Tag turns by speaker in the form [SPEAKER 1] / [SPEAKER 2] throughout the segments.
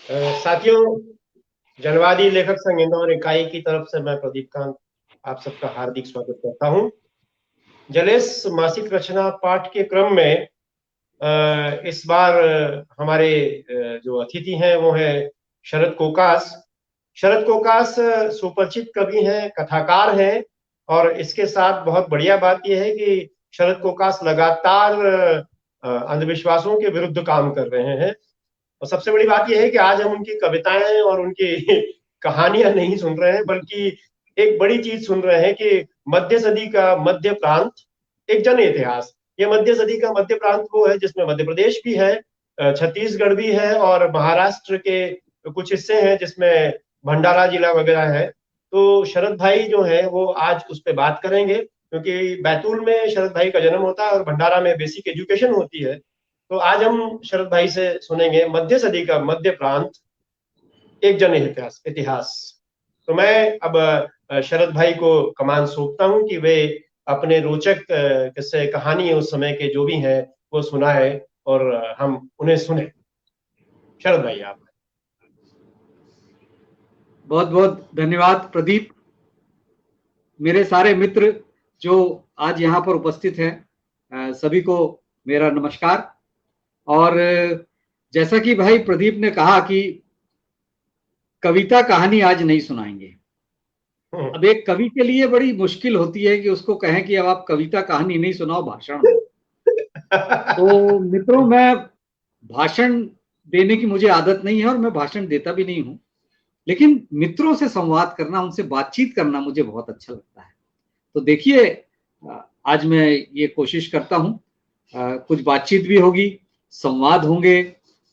[SPEAKER 1] साथियों, जनवादी लेखक संघ इंदौर इकाई की तरफ से मैं प्रदीप कांत आप सबका हार्दिक स्वागत करता हूं। जलेस मासिक रचना पाठ के क्रम में इस बार हमारे जो अतिथि हैं वो है शरद कोकास। शरद कोकास सुपरिचित कवि हैं, कथाकार हैं, और इसके साथ बहुत बढ़िया बात यह है कि शरद कोकास लगातार अंधविश्वासों के विरुद्ध काम कर रहे हैं। और सबसे बड़ी बात यह है कि आज हम उनकी कविताएं और उनकी कहानियां नहीं सुन रहे हैं, बल्कि एक बड़ी चीज सुन रहे हैं कि मध्य सदी का मध्य प्रांत, एक जन इतिहास। ये मध्य सदी का मध्य प्रांत वो है जिसमें मध्य प्रदेश भी है, छत्तीसगढ़ भी है, और महाराष्ट्र के कुछ हिस्से हैं जिसमें भंडारा जिला वगैरह है। तो शरद भाई जो है वो आज उस पर बात करेंगे, क्योंकि बैतूल में शरद भाई का जन्म होता है और भंडारा में बेसिक एजुकेशन होती है। तो आज हम शरद भाई से सुनेंगे मध्य सदी का मध्य प्रांत, एक जन इतिहास इतिहास। तो मैं अब शरद भाई को कमान सौंपता हूं कि वे अपने रोचक किस्से कहानी उस समय के जो भी हैं वो सुनाए और हम उन्हें सुने। शरद भाई, आप।
[SPEAKER 2] बहुत बहुत धन्यवाद प्रदीप। मेरे सारे मित्र जो आज यहाँ पर उपस्थित हैं, सभी को मेरा नमस्कार। और जैसा कि भाई प्रदीप ने कहा कि कविता कहानी आज नहीं सुनाएंगे। अब एक कवि के लिए बड़ी मुश्किल होती है कि उसको कहें कि अब आप कविता कहानी नहीं सुनाओ, भाषण दो। तो मित्रों, मैं भाषण देने की मुझे आदत नहीं है और मैं भाषण देता भी नहीं हूं, लेकिन मित्रों से संवाद करना, उनसे बातचीत करना मुझे बहुत अच्छा लगता है। तो देखिए, आज मैं ये कोशिश करता हूं, कुछ बातचीत भी होगी, संवाद होंगे,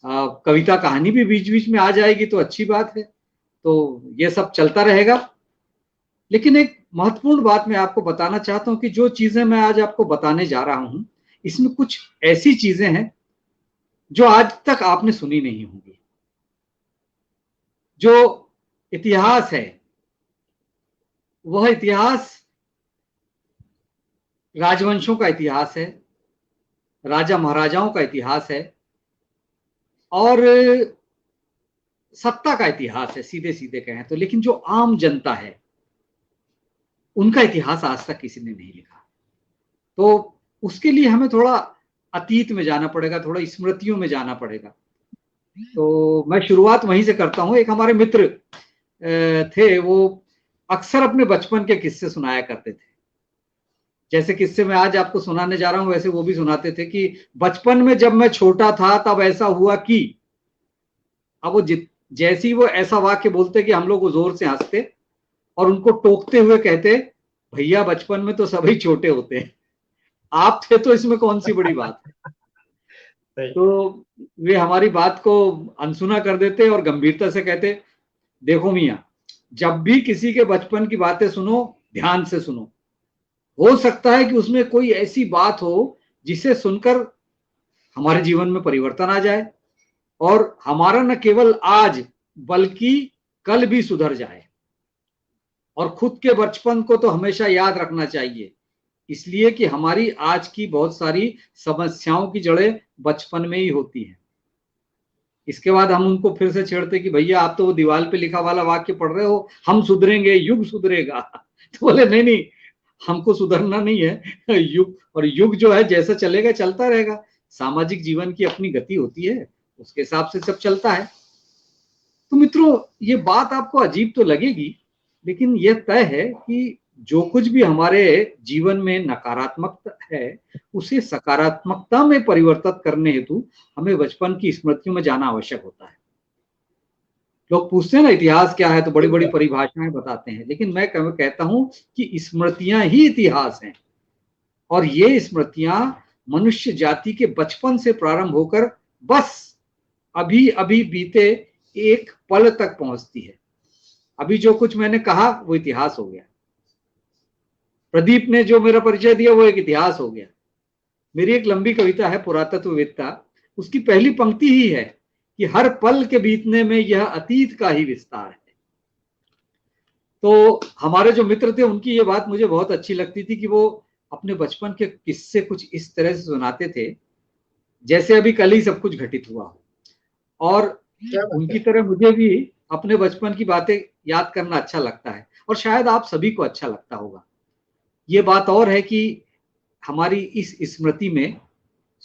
[SPEAKER 2] कविता कहानी भी बीच बीच में आ जाएगी तो अच्छी बात है। तो ये सब चलता रहेगा। लेकिन एक महत्वपूर्ण बात मैं आपको बताना चाहता हूं कि जो चीजें मैं आज आपको बताने जा रहा हूं, इसमें कुछ ऐसी चीजें हैं जो आज तक आपने सुनी नहीं होंगी। जो इतिहास है वह इतिहास राजवंशों का इतिहास है, राजा महाराजाओं का इतिहास है, और सत्ता का इतिहास है, सीधे सीधे कहें तो। लेकिन जो आम जनता है उनका इतिहास आज तक किसी ने नहीं लिखा। तो उसके लिए हमें थोड़ा अतीत में जाना पड़ेगा, थोड़ा स्मृतियों में जाना पड़ेगा। तो मैं शुरुआत वहीं से करता हूं। एक हमारे मित्र थे, वो अक्सर अपने बचपन के किस्से सुनाया करते थे। जैसे किस्से मैं आज आपको सुनाने जा रहा हूं, वैसे वो भी सुनाते थे कि बचपन में जब मैं छोटा था तब ऐसा हुआ कि। अब वो जैसे ही वो ऐसा वाक्य बोलते कि हम लोग जोर से हंसते और उनको टोकते हुए कहते, भैया बचपन में तो सभी छोटे होते हैं, आप थे तो इसमें कौन सी बड़ी बात है।
[SPEAKER 1] सही।
[SPEAKER 2] तो वे हमारी बात को अनसुना कर देते और गंभीरता से कहते, देखो मियां, जब भी किसी के बचपन की बातें सुनो, ध्यान से सुनो। हो सकता है कि उसमें कोई ऐसी बात हो जिसे सुनकर हमारे जीवन में परिवर्तन आ जाए और हमारा न केवल आज बल्कि कल भी सुधर जाए। और खुद के बचपन को तो हमेशा याद रखना चाहिए, इसलिए कि हमारी आज की बहुत सारी समस्याओं की जड़ें बचपन में ही होती हैं। इसके बाद हम उनको फिर से छेड़ते कि भैया आप तो वो दीवार पे लिखा वाला वाक्य पढ़ रहे हो, हम सुधरेंगे, युग सुधरेगा। तो बोले नहीं नहीं, हमको सुधरना नहीं है, युग और युग जो है जैसा चलेगा चलता रहेगा। सामाजिक जीवन की अपनी गति होती है, उसके हिसाब से सब चलता है। तो मित्रों, ये बात आपको अजीब तो लगेगी, लेकिन यह तय है कि जो कुछ भी हमारे जीवन में नकारात्मक है उसे सकारात्मकता में परिवर्तित करने हेतु हमें बचपन की स्मृतियों में जाना आवश्यक होता है। लोग पूछते हैं ना इतिहास क्या है, तो बड़ी बड़ी परिभाषाएं बताते हैं, लेकिन मैं कहता हूं कि स्मृतियां ही इतिहास हैं। और ये स्मृतियां मनुष्य जाति के बचपन से प्रारंभ होकर बस अभी अभी बीते एक पल तक पहुंचती है। अभी जो कुछ मैंने कहा वो इतिहास हो गया, प्रदीप ने जो मेरा परिचय दिया वो एक इतिहास हो गया। मेरी एक लंबी कविता है पुरातत्ववेत्ता, उसकी पहली पंक्ति ही है कि हर पल के बीतने में यह अतीत का ही विस्तार है। तो हमारे जो मित्र थे उनकी ये बात मुझे बहुत अच्छी लगती थी कि वो अपने बचपन के किस्से कुछ इस तरह से सुनाते थे जैसे अभी कल ही सब कुछ घटित हुआ हो। और
[SPEAKER 1] क्या बात
[SPEAKER 2] उनकी
[SPEAKER 1] है।
[SPEAKER 2] तरह मुझे भी अपने बचपन की बातें याद करना अच्छा लगता है, और शायद आप सभी को अच्छा लगता होगा। ये बात और है कि हमारी इस स्मृति में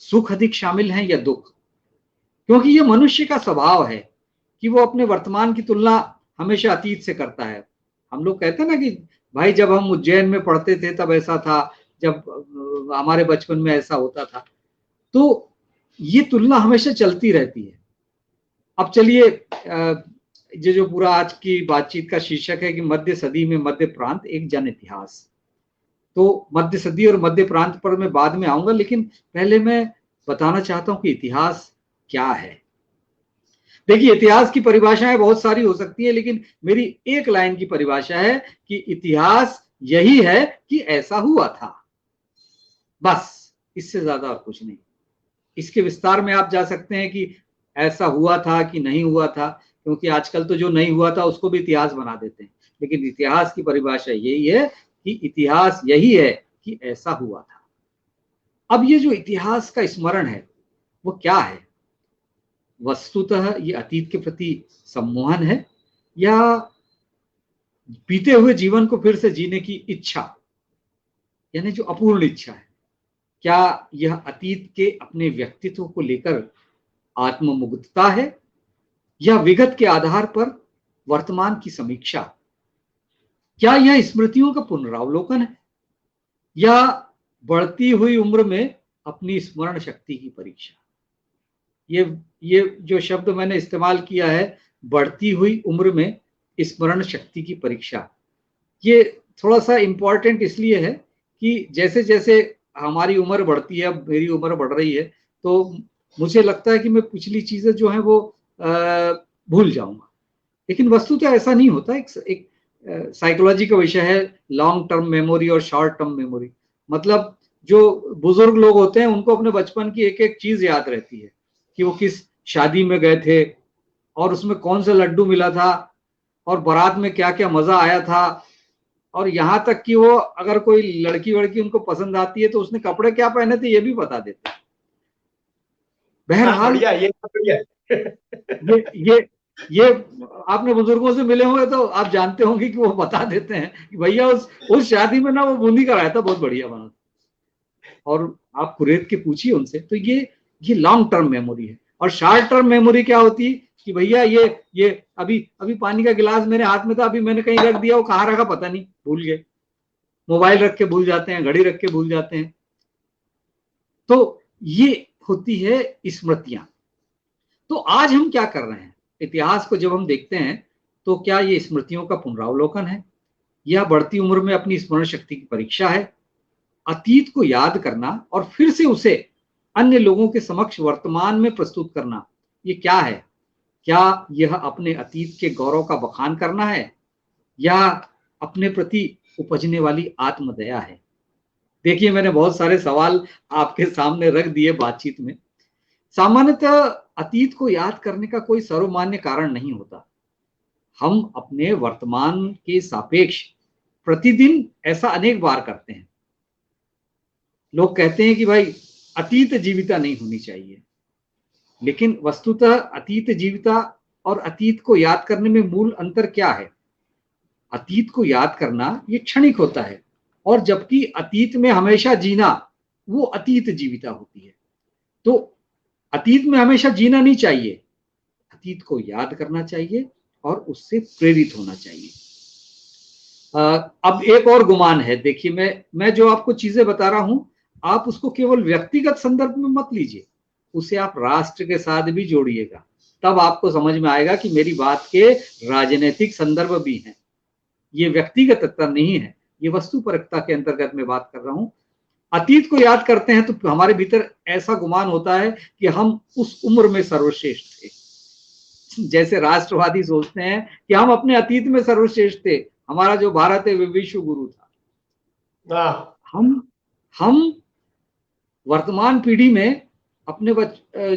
[SPEAKER 2] सुख अधिक शामिल है या दुख, क्योंकि ये मनुष्य का स्वभाव है कि वो अपने वर्तमान की तुलना हमेशा अतीत से करता है। हम लोग कहते हैं ना कि भाई जब हम उज्जैन में पढ़ते थे तब ऐसा था, जब हमारे बचपन में ऐसा होता था। तो ये तुलना हमेशा चलती रहती है। अब चलिए, ये जो पूरा आज की बातचीत का शीर्षक है कि मध्य सदी में मध्य प्रांत एक जन इतिहास, तो मध्य सदी और मध्य प्रांत पर मैं बाद में आऊंगा, लेकिन पहले मैं बताना चाहता हूं कि इतिहास क्या है। देखिए, इतिहास की परिभाषाएं बहुत सारी हो सकती है, लेकिन मेरी एक लाइन की परिभाषा है कि इतिहास यही है कि ऐसा हुआ था, बस, इससे ज्यादा और कुछ नहीं। इसके विस्तार में आप जा सकते हैं कि ऐसा हुआ था कि नहीं हुआ था, क्योंकि आजकल तो जो नहीं हुआ था उसको भी इतिहास बना देते हैं, लेकिन इतिहास की परिभाषा यही है कि इतिहास यही है कि ऐसा हुआ था। अब ये जो इतिहास का स्मरण है वो क्या है? वस्तुतः ये अतीत के प्रति सम्मोहन है, या बीते हुए जीवन को फिर से जीने की इच्छा, यानी जो अपूर्ण इच्छा है? क्या यह अतीत के अपने व्यक्तित्व को लेकर आत्ममुग्धता है, या विगत के आधार पर वर्तमान की समीक्षा? क्या यह स्मृतियों का पुनरावलोकन है, या बढ़ती हुई उम्र में अपनी स्मरण शक्ति की परीक्षा? ये जो शब्द मैंने इस्तेमाल किया है, बढ़ती हुई उम्र में स्मरण शक्ति की परीक्षा, ये थोड़ा सा इंपॉर्टेंट इसलिए है कि जैसे जैसे हमारी उम्र बढ़ती है, अब मेरी उम्र बढ़ रही है, तो मुझे लगता है कि मैं पिछली चीजें जो है वो भूल जाऊंगा। लेकिन वस्तुतः ऐसा नहीं होता। एक साइकोलॉजी का विषय है लॉन्ग टर्म मेमोरी और शॉर्ट टर्म मेमोरी। मतलब जो बुजुर्ग लोग होते हैं उनको अपने बचपन की एक एक चीज याद रहती है, कि वो किस शादी में गए थे और उसमें कौन सा लड्डू मिला था, और बारात में क्या क्या मजा आया था, और यहाँ तक कि वो अगर कोई लड़की वड़की उनको पसंद आती है तो उसने कपड़े क्या पहने थे ये भी बता देते हैं।
[SPEAKER 1] हाँ,
[SPEAKER 2] बहरहाल,
[SPEAKER 1] बढ़िया, ये तो बढ़िया
[SPEAKER 2] ये ये ये आपने बुजुर्गों से मिले होंगे तो आप जानते होंगे कि वो बता देते हैं कि भैया उस शादी में ना वो बूंदी कराया था, बहुत बढ़िया बना। और आप कुरेद के पूछिए उनसे, तो ये लॉन्ग टर्म मेमोरी है। और शॉर्ट टर्म मेमोरी क्या होती है कि भैया ये अभी अभी पानी का गिलास मेरे हाथ में था, अभी मैंने कहीं रख दिया, वो कहाँ रखा पता नहीं, भूल गए। मोबाइल रख के भूल जाते हैं, घड़ी रख के भूल जाते हैं। तो ये होती है स्मृतियां। तो आज हम क्या कर रहे हैं? इतिहास को जब हम देखते हैं तो क्या ये स्मृतियों का पुनरावलोकन है, या बढ़ती उम्र में अपनी स्मरण शक्ति की परीक्षा है? अतीत को याद करना और फिर से उसे अन्य लोगों के समक्ष वर्तमान में प्रस्तुत करना, ये क्या है? क्या यह अपने अतीत के गौरव का बखान करना है, या अपने प्रति उपजने वाली आत्मदया है? देखिए, मैंने बहुत सारे सवाल आपके सामने रख दिए बातचीत में। सामान्यतः अतीत को याद करने का कोई सर्वमान्य कारण नहीं होता। हम अपने वर्तमान के सापेक्ष प्रतिदिन ऐसा अनेक बार करते हैं। लोग कहते हैं कि भाई अतीत जीविता नहीं होनी चाहिए, लेकिन वस्तुतः अतीत जीविता और अतीत को याद करने में मूल अंतर क्या है? अतीत को याद करना ये क्षणिक होता है, और जबकि अतीत में हमेशा जीना वो अतीत जीविता होती है। तो अतीत में हमेशा जीना नहीं चाहिए, अतीत को याद करना चाहिए और उससे प्रेरित होना चाहिए। अब एक और गुमान है। देखिए, मैं जो आपको चीजें बता रहा हूं, आप उसको केवल व्यक्तिगत संदर्भ में मत लीजिए, उसे आप राष्ट्र के साथ भी जोड़िएगा, तब आपको समझ में आएगा कि मेरी बात के राजनीतिक संदर्भ भी हैं। ये व्यक्तिगतता नहीं है, ये वस्तुपरकता के अंतर्गत मैं बात कर रहा हूं। अतीत को याद करते हैं तो हमारे भीतर ऐसा गुमान होता है कि हम उस उम्र में सर्वश्रेष्ठ थे। जैसे राष्ट्रवादी सोचते हैं कि हम अपने अतीत में सर्वश्रेष्ठ थे, हमारा जो भारत है वो विश्व गुरु था। हम वर्तमान पीढ़ी में अपने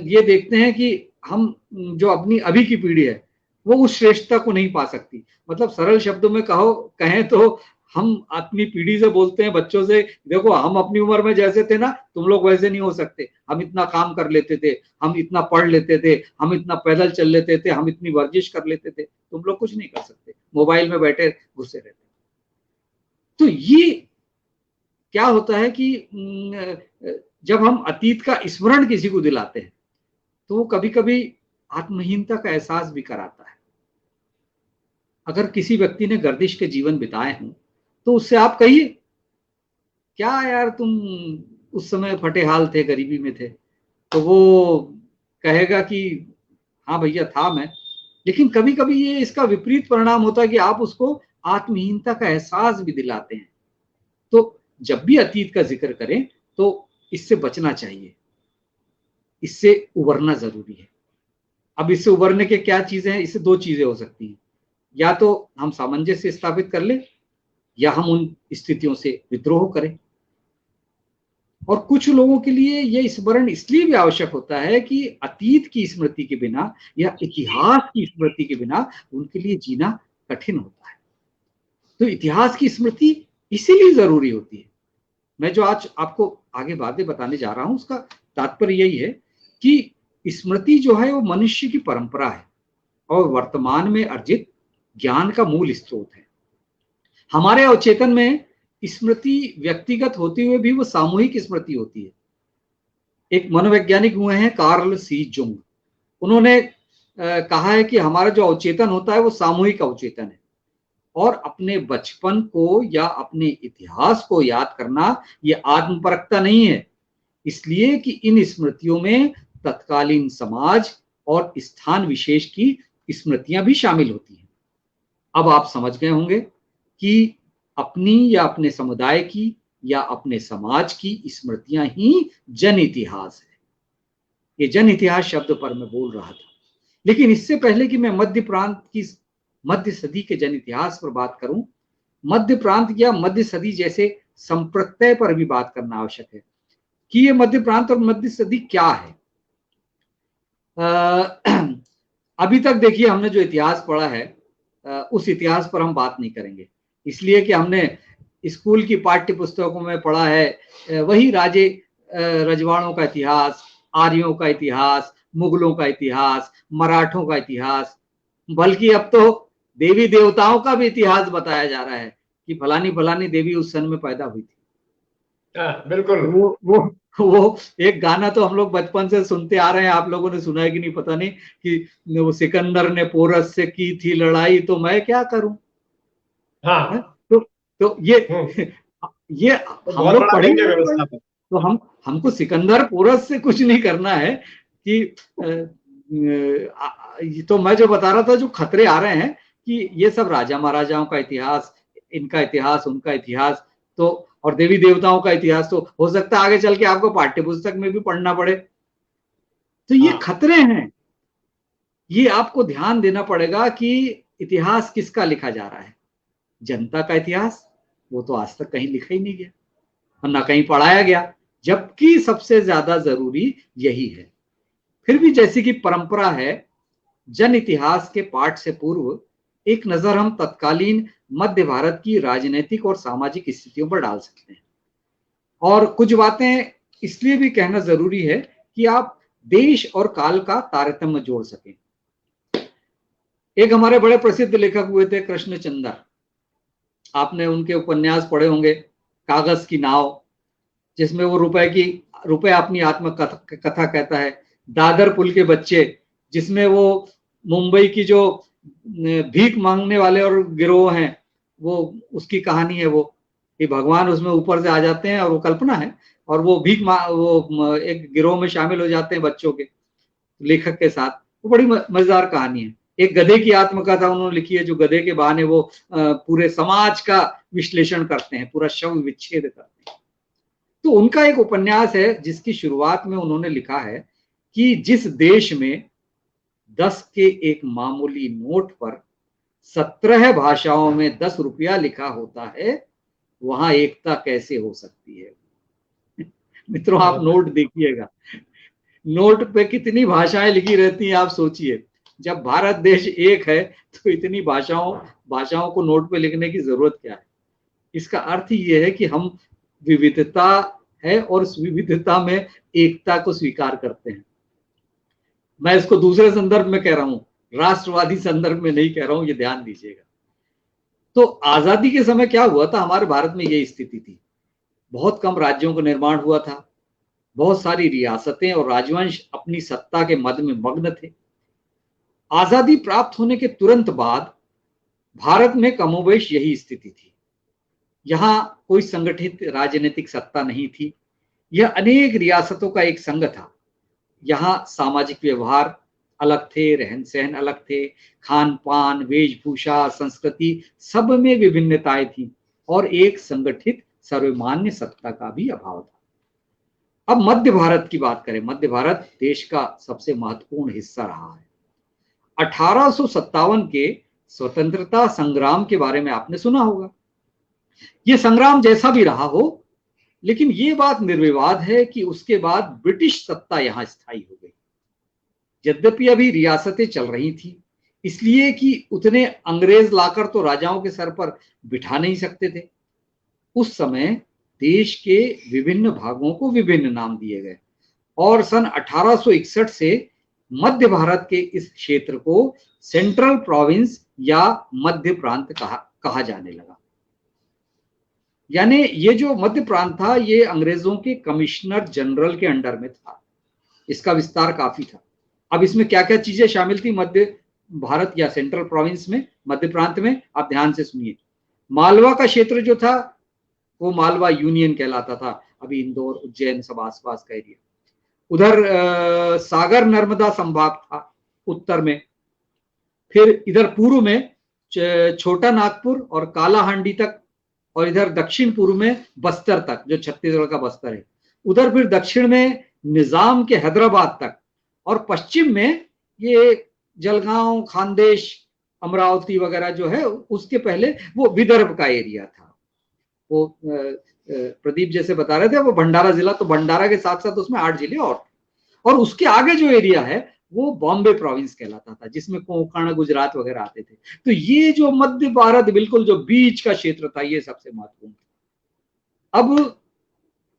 [SPEAKER 2] ये देखते हैं कि हम जो अपनी अभी की पीढ़ी है वो उस श्रेष्ठता को नहीं पा सकती। मतलब सरल शब्दों में कहें तो हम अपनी पीढ़ी से बोलते हैं बच्चों से, देखो हम अपनी उम्र में जैसे थे ना, तुम लोग वैसे नहीं हो सकते, हम इतना काम कर लेते थे, हम इतना पढ़ लेते थे, हम इतना पैदल चल लेते थे, हम इतनी वर्जिश कर लेते थे, तुम लोग कुछ नहीं कर सकते, मोबाइल में बैठे घुसे रहते। तो ये क्या होता है कि जब हम अतीत का स्मरण किसी को दिलाते हैं तो वो कभी कभी आत्महीनता का एहसास भी कराता है। अगर किसी व्यक्ति ने गर्दिश के जीवन बिताए हों तो उससे आप कहिए, क्या यार तुम उस समय फटे हाल थे, गरीबी में थे, तो वो कहेगा कि हाँ भैया था मैं। लेकिन कभी कभी ये इसका विपरीत परिणाम होता है कि आप उसको आत्महीनता का एहसास भी दिलाते हैं। तो जब भी अतीत का जिक्र करें तो इससे बचना चाहिए, इससे उबरना जरूरी है। अब इससे उबरने के क्या चीजें हैं? इससे दो चीजें हो सकती हैं, या तो हम सामंजस्य स्थापित कर ले, या हम उन स्थितियों से विद्रोह करें। और कुछ लोगों के लिए यह स्मरण इसलिए भी आवश्यक होता है कि अतीत की स्मृति के बिना या इतिहास की स्मृति के बिना उनके लिए जीना कठिन होता है। तो इतिहास की स्मृति इसीलिए जरूरी होती है। मैं जो आज आपको आगे बातें बताने जा रहा हूं उसका तात्पर्य यही है कि स्मृति जो है वो मनुष्य की परंपरा है और वर्तमान में अर्जित ज्ञान का मूल स्रोत है। हमारे अवचेतन में स्मृति व्यक्तिगत होते हुए भी वो सामूहिक स्मृति होती है। एक मनोवैज्ञानिक हुए हैं कार्ल सी जुंग, उन्होंने कहा है कि हमारा जो अवचेतन होता है वो सामूहिक अवचेतन है, और अपने बचपन को या अपने इतिहास को याद करना ये आत्मपरकता नहीं है, इसलिए कि इन स्मृतियों में तत्कालीन समाज और स्थान विशेष की स्मृतियां भी शामिल होती हैं। अब आप समझ गए होंगे कि अपनी या अपने समुदाय की या अपने समाज की स्मृतियां ही जन इतिहास है। ये जन इतिहास शब्द पर मैं बोल रहा था, लेकिन इससे पहले कि मैं मध्य प्रांत की मध्य सदी के जन इतिहास पर बात करूं, मध्य प्रांत या मध्य सदी जैसे संप्रत्यय पर भी बात करना आवश्यक है कि ये मध्य प्रांत और मध्य सदी क्या है। अभी तक देखिए हमने जो इतिहास पढ़ा है उस इतिहास पर हम बात नहीं करेंगे, इसलिए कि हमने स्कूल की पाठ्य पुस्तकों में पढ़ा है वही राजे रजवाड़ों का इतिहास, आर्यों का इतिहास, मुगलों का इतिहास, मराठों का इतिहास, बल्कि अब तो देवी देवताओं का भी इतिहास बताया जा रहा है कि फलानी फलानी देवी उस सन में पैदा हुई थी।
[SPEAKER 1] बिल्कुल।
[SPEAKER 2] वो एक गाना तो हम लोग बचपन से सुनते आ रहे हैं, आप लोगों ने सुना है कि नहीं पता नहीं, कि वो सिकंदर ने पोरस से की थी लड़ाई तो मैं क्या करूं।
[SPEAKER 1] हाँ।
[SPEAKER 2] तो ये
[SPEAKER 1] तो
[SPEAKER 2] हम
[SPEAKER 1] बहुत
[SPEAKER 2] लोग
[SPEAKER 1] बड़ा
[SPEAKER 2] पढ़ेंगे
[SPEAKER 1] व्यवस्था है।
[SPEAKER 2] तो हमको सिकंदर पोरस से कुछ नहीं करना है कि तो मैं जो बता रहा था जो खतरे आ रहे हैं कि ये सब राजा महाराजाओं का इतिहास, इनका इतिहास, उनका इतिहास, तो और देवी देवताओं का इतिहास तो हो सकता है आगे चल के आपको पाठ्य पुस्तक में भी पढ़ना पड़े। तो ये खतरे हैं, ये आपको ध्यान देना पड़ेगा कि इतिहास किसका लिखा जा रहा है। जनता का इतिहास वो तो आज तक कहीं लिखा ही नहीं गया और ना कहीं पढ़ाया गया, जबकि सबसे ज्यादा जरूरी यही है। फिर भी जैसी कि परंपरा है, जन इतिहास के पाठ से पूर्व एक नजर हम तत्कालीन मध्य भारत की राजनीतिक और सामाजिक स्थितियों पर डाल सकते हैं। और कुछ बातें इसलिए भी कहना जरूरी है कि आप देश और काल का तारतम्य जोड़ सकें। एक हमारे बड़े प्रसिद्ध लेखक हुए थे कृष्णचंद्र, आपने उनके उपन्यास पढ़े होंगे, कागज की नाव, जिसमें वो रुपए अपनी आत्मकथा कहता है, दादर पुल के बच्चे, जिसमें वो मुंबई की जो भीख मांगने वाले और गिरोह हैं वो उसकी कहानी है, वो कि भगवान उसमें ऊपर से आ जाते हैं, और वो कल्पना है, और वो वो एक गिरोह में शामिल हो जाते हैं बच्चों के, लेखक के साथ। वो बड़ी मजेदार कहानी है। एक गधे की आत्मकथा उन्होंने लिखी है, जो गधे के बहाने वो पूरे समाज का विश्लेषण करते हैं, पूरा शव विच्छेद करते हैं। तो उनका एक उपन्यास है जिसकी शुरुआत में उन्होंने लिखा है कि जिस देश में 10 के एक मामूली नोट पर 17 भाषाओं में 10 रुपया लिखा होता है, वहां एकता कैसे हो सकती है। मित्रों आप नोट देखिएगा, नोट पे कितनी भाषाएं लिखी रहती हैं, आप सोचिए। जब भारत देश एक है तो इतनी भाषाओं को नोट पे लिखने की जरूरत क्या है। इसका अर्थ ये है कि हम विविधता है और उस विविधता में एकता को स्वीकार करते हैं। मैं इसको दूसरे संदर्भ में कह रहा हूं, राष्ट्रवादी संदर्भ में नहीं कह रहा हूं, ये ध्यान दीजिएगा। तो आजादी के समय क्या हुआ था, हमारे भारत में ये स्थिति थी, बहुत कम राज्यों का निर्माण हुआ था, बहुत सारी रियासतें और राजवंश अपनी सत्ता के मद में मग्न थे। आजादी प्राप्त होने के तुरंत बाद भारत में कमोबेश यही स्थिति थी। यहां कोई संगठित राजनीतिक सत्ता नहीं थी, यह अनेक रियासतों का एक संघ था। यहाँ सामाजिक व्यवहार अलग थे, रहन सहन अलग थे, खान पान, वेशभूषा, संस्कृति सब में विभिन्नताएं थी और एक संगठित सर्वमान्य सत्ता का भी अभाव था। अब मध्य भारत की बात करें, मध्य भारत देश का सबसे महत्वपूर्ण हिस्सा रहा है। 1857 के स्वतंत्रता संग्राम के बारे में आपने सुना होगा। यह संग्राम जैसा भी रहा हो, लेकिन ये बात निर्विवाद है कि उसके बाद ब्रिटिश सत्ता यहां स्थायी हो गई। यद्यपि अभी रियासतें चल रही थी, इसलिए कि उतने अंग्रेज लाकर तो राजाओं के सर पर बिठा नहीं सकते थे। उस समय देश के विभिन्न भागों को विभिन्न नाम दिए गए और सन 1861 से मध्य भारत के इस क्षेत्र को सेंट्रल प्रोविंस या मध्य प्रांत कहा जाने लगा। यानी ये जो मध्य प्रांत था, ये अंग्रेजों के कमिश्नर जनरल के अंडर में था। इसका विस्तार काफी था। अब इसमें क्या क्या चीजें शामिल थी मध्य भारत या सेंट्रल प्रोविंस में, मध्य प्रांत में, आप ध्यान से सुनिए। मालवा का क्षेत्र जो था वो मालवा यूनियन कहलाता था, अभी इंदौर उज्जैन सब आसपास का एरिया। उधर सागर नर्मदा संभाग था उत्तर में। फिर इधर पूर्व में छोटा नागपुर और कालाहांडी तक, और इधर दक्षिण पूर्व में बस्तर तक, जो छत्तीसगढ़ का बस्तर है। उधर फिर दक्षिण में निजाम के हैदराबाद तक, और पश्चिम में ये जलगांव, खानदेश, अमरावती वगैरह जो है, उसके पहले वो विदर्भ का एरिया था। वो प्रदीप जैसे बता रहे थे, वो भंडारा जिला, तो भंडारा के साथ साथ उसमें 8 जिले और उसके आगे जो एरिया है वो बॉम्बे प्रोविंस कहलाता था, जिसमें कोंकण, गुजरात वगैरह आते थे। तो ये जो मध्य भारत बिल्कुल जो बीच का क्षेत्र था, ये सबसे महत्वपूर्ण था। अब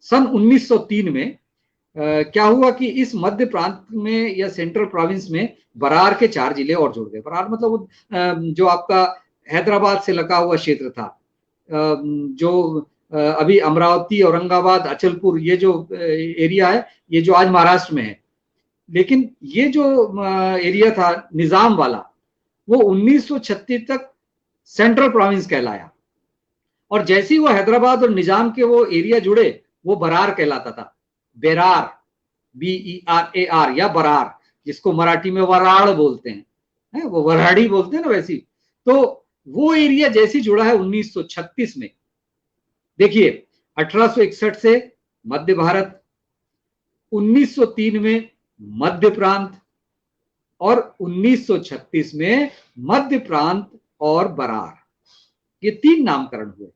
[SPEAKER 2] सन 1903 में क्या हुआ कि इस मध्य प्रांत में या सेंट्रल प्रोविंस में बरार के 4 जिले और जुड़ गए। बरार मतलब जो आपका हैदराबाद से लगा हुआ क्षेत्र था, जो अभी अमरावती, औरंगाबाद, अचलपुर, ये जो एरिया है, ये जो आज महाराष्ट्र में है। लेकिन ये जो एरिया था निजाम वाला, वो 1936 तक सेंट्रल प्रोविंस कहलाया, और जैसे ही वो हैदराबाद और निजाम के वो एरिया जुड़े, वो बरार कहलाता था। बेरार, BERAR या बरार, जिसको मराठी में वराड़ बोलते हैं, वो वराड़ी बोलते हैं ना वैसी। तो वो एरिया जैसे जुड़ा है 1936 में। देखिए 1861 से मध्य भारत, 1903 में मध्य प्रांत, और 1936 में मध्य प्रांत और बरार, ये 3 नामकरण हुए।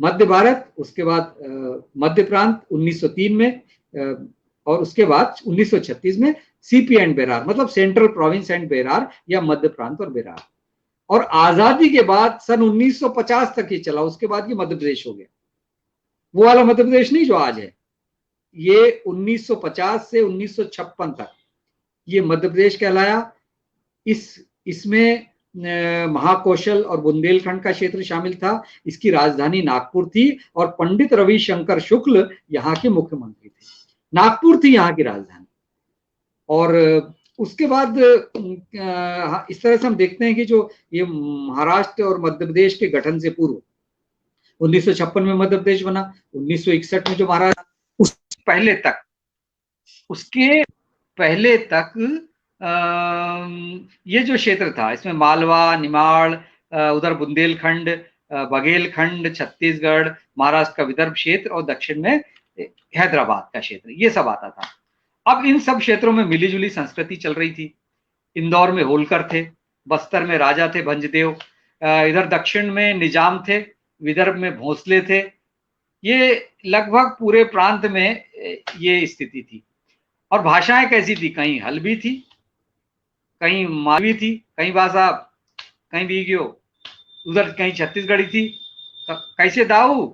[SPEAKER 2] मध्य भारत, उसके बाद मध्य प्रांत 1903 में, और उसके बाद 1936 में CP एंड बेरार, मतलब सेंट्रल प्रोविंस एंड बेरार या मध्य प्रांत और बेरार। और आजादी के बाद सन 1950 तक ये चला, उसके बाद ये मध्य प्रदेश हो गया। वो वाला मध्य प्रदेश नहीं जो आज है, ये 1950 से 1956 तक ये मध्य प्रदेश कहलाया। इसमें महाकौशल और बुंदेलखंड का क्षेत्र शामिल था। इसकी राजधानी नागपुर थी और पंडित रविशंकर शुक्ल यहाँ के मुख्यमंत्री थे। नागपुर थी यहाँ की राजधानी। और उसके बाद इस तरह से हम देखते हैं कि जो ये महाराष्ट्र और मध्य प्रदेश के गठन से पूर्व 1956 में मध्य प्रदेश बना, 1961 में जो महाराष्ट्र, उसके पहले तक ये जो क्षेत्र था, इसमें मालवा, निमाड़, उधर बुंदेलखंड, बघेलखंड, छत्तीसगढ़, महाराष्ट्र का विदर्भ क्षेत्र और दक्षिण में हैदराबाद का क्षेत्र, ये सब आता था। अब इन सब क्षेत्रों में मिलीजुली संस्कृति चल रही थी। इंदौर में होलकर थे, बस्तर में राजा थे भंजदेव, इधर दक्षिण में निजाम थे, विदर्भ में भोंसले थे। ये लगभग पूरे प्रांत में ये स्थिति थी। और भाषाएं कैसी थी? कहीं हल्बी थी, कहीं मालवी थी, कहीं भाषा, कहीं बीगियो, उधर कहीं छत्तीसगढ़ी थी, कैसे दाऊ,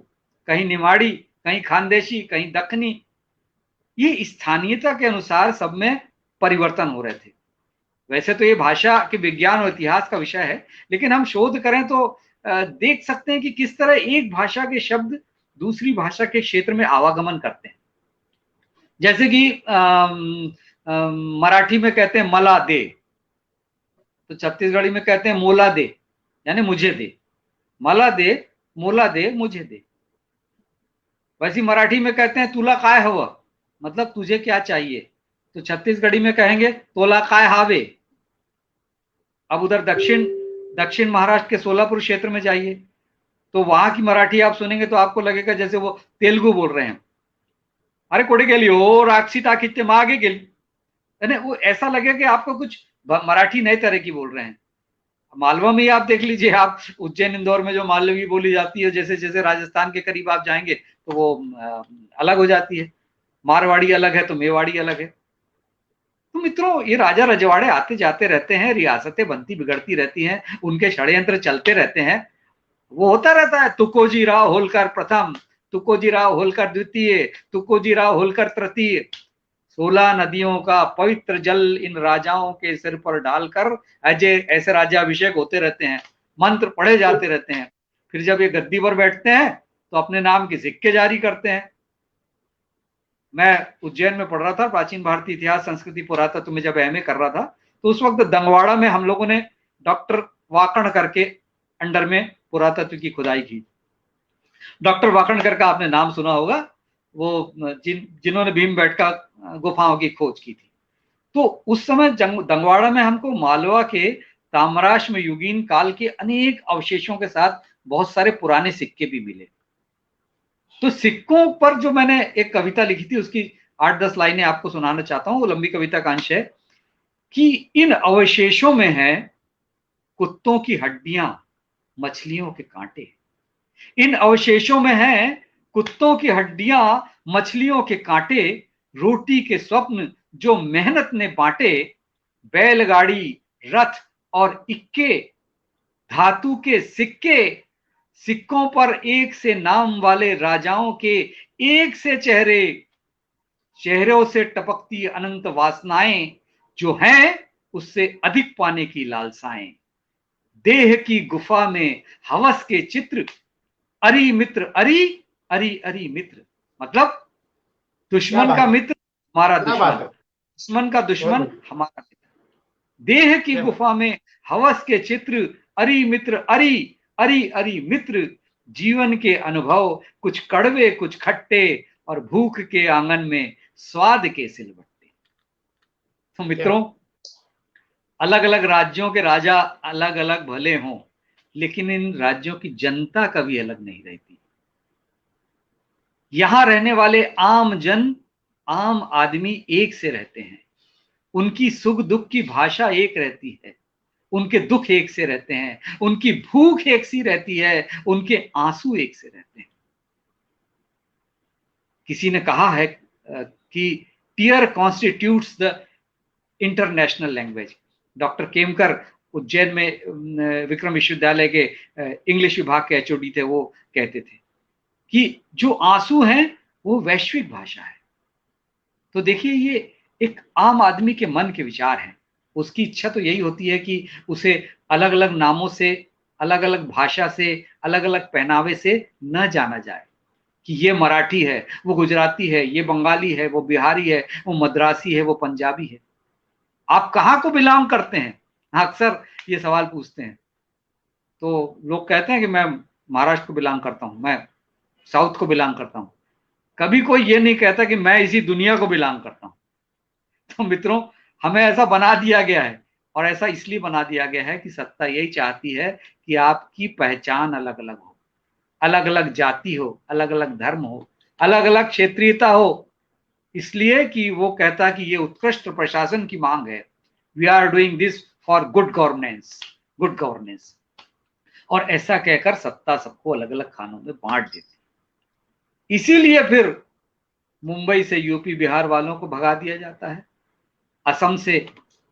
[SPEAKER 2] कहीं निमाड़ी, कहीं खानदेशी, कहीं दखनी। ये स्थानीयता के अनुसार सब में परिवर्तन हो रहे थे। वैसे तो ये भाषा के विज्ञान और इतिहास का विषय है, लेकिन हम शोध करें तो देख सकते हैं कि किस तरह एक भाषा के शब्द दूसरी भाषा के क्षेत्र में आवागमन करते हैं। जैसे कि मराठी में कहते हैं मला दे, तो छत्तीसगढ़ी में कहते हैं मोला दे, यानी मुझे दे। मला दे, मोला दे, मुझे दे। वैसे मराठी में कहते हैं तुला काय हवं, मतलब तुझे क्या चाहिए, तो छत्तीसगढ़ी में कहेंगे तोला काय हावे। अब उधर दक्षिण महाराष्ट्र के सोलापुर क्षेत्र में जाइए, तो वहां की मराठी आप सुनेंगे तो आपको लगेगा जैसे वो तेलुगु बोल रहे हैं। अरे कोड़े गेली हो राक्षी ताकित्य में आगे गेली, यानी वो ऐसा लगेगा कि आपको कुछ मराठी नए तरह की बोल रहे हैं। मालवा में ही आप देख लीजिए, आप उज्जैन इंदौर में जो मालवी बोली जाती है, जैसे जैसे राजस्थान के करीब आप जाएंगे तो वो अलग हो जाती है। मारवाड़ी अलग है तो मेवाड़ी अलग है। तो मित्रों, ये राजा रजवाड़े आते जाते रहते हैं, रियासतें बनती बिगड़ती रहती हैं, उनके षड्यंत्र चलते रहते हैं। वो होता रहता है, तुकोजीराव होलकर प्रथम, तुकोजीराव होलकर द्वितीय, तुकोजीराव होलकर तृतीय। 16 नदियों का पवित्र जल इन राजाओं के सिर पर डालकर ऐसे राज्याभिषेक होते रहते हैं, मंत्र पढ़े जाते रहते हैं। फिर जब ये गद्दी पर बैठते हैं तो अपने नाम के सिक्के जारी करते हैं। मैं उज्जैन में पढ़ रहा था, प्राचीन भारतीय इतिहास संस्कृति पुरातत्व में जब एमए कर रहा था, तो उस वक्त दंगवाड़ा में हम लोगों ने डॉक्टर वाकणकर के अंडर में पुरातत्व की खुदाई की। डॉक्टर वाकणकर का आपने नाम सुना होगा, वो जिन्होंने भीमबेटका गुफाओं की खोज की थी। तो उस समय दंगवाड़ा में हमको मालवा के ताम्राश्म युगीन काल के अनेक अवशेषों के साथ बहुत सारे पुराने सिक्के भी मिले। तो सिक्कों पर जो मैंने एक कविता लिखी थी, उसकी 8-10 लाइनें आपको सुनाना चाहता हूं। वो लंबी कविता का अंश है कि इन अवशेषों में है कुत्तों की हड्डियां, मछलियों के कांटे। इन अवशेषों में है कुत्तों की हड्डियां, मछलियों के कांटे, रोटी के स्वप्न जो मेहनत ने बांटे, बैलगाड़ी, रथ और इक्के, धातु के सिक्के, सिक्कों पर एक से नाम वाले राजाओं के एक से चेहरे, चेहरों से टपकती अनंत वासनाएं, जो हैं उससे अधिक पाने की लालसाएं। देह की गुफा में हवस के चित्र, अरी मित्र अरी, अरी अरी मित्र। मतलब दुश्मन का मित्र हमारा दुश्मन, दुश्मन का दुश्मन हमारा मित्र। देह की गुफा में हवस के चित्र, अरी मित्र अरी, अरी अरी मित्र। जीवन के अनुभव कुछ कड़वे कुछ खट्टे, और भूख के आंगन में स्वाद के सिलबट्टे। तो मित्रों, अलग अलग राज्यों के राजा अलग अलग भले हों, लेकिन इन राज्यों की जनता कभी अलग नहीं रहती। यहां रहने वाले आम जन, आम आदमी एक से रहते हैं। उनकी सुख दुख की भाषा एक रहती है, उनके दुख एक से रहते हैं, उनकी भूख एक सी रहती है, उनके आंसू एक से रहते हैं। किसी ने कहा है कि tear constitutes the international language. Doctor Kemkar Ujjain में विक्रम विश्वविद्यालय के इंग्लिश विभाग के एचओडी थे, वो कहते थे कि जो आंसू हैं वो वैश्विक भाषा है। तो देखिए, ये एक आम आदमी के मन के विचार हैं। उसकी इच्छा तो यही होती है कि उसे अलग अलग नामों से, अलग अलग भाषा से, अलग अलग पहनावे से न जाना जाए, कि ये मराठी है, वो गुजराती है, ये बंगाली है, वो बिहारी है, वो मद्रासी है, वो पंजाबी है। आप कहाँ को बिलोंग करते हैं? अक्सर ये सवाल पूछते हैं। तो लोग कहते हैं कि मैं महाराष्ट्र को बिलोंग करता हूँ, मैं साउथ को बिलोंग करता हूँ। कभी कोई ये नहीं कहता कि मैं इसी दुनिया को बिलोंग करता हूँ। तो मित्रों, हमें ऐसा बना दिया गया है, और ऐसा इसलिए बना दिया गया है कि सत्ता यही चाहती है कि आपकी पहचान अलग अलग हो, अलग अलग जाति हो, अलग अलग धर्म हो, अलग अलग क्षेत्रीयता हो। इसलिए कि वो कहता कि ये उत्कृष्ट प्रशासन की मांग है। We are doing this for good governance, good governance. और ऐसा कहकर सत्ता सबको अलग अलग खानों में बांट देती। इसीलिए फिर मुंबई से यूपी बिहार वालों को भगा दिया जाता है, असम से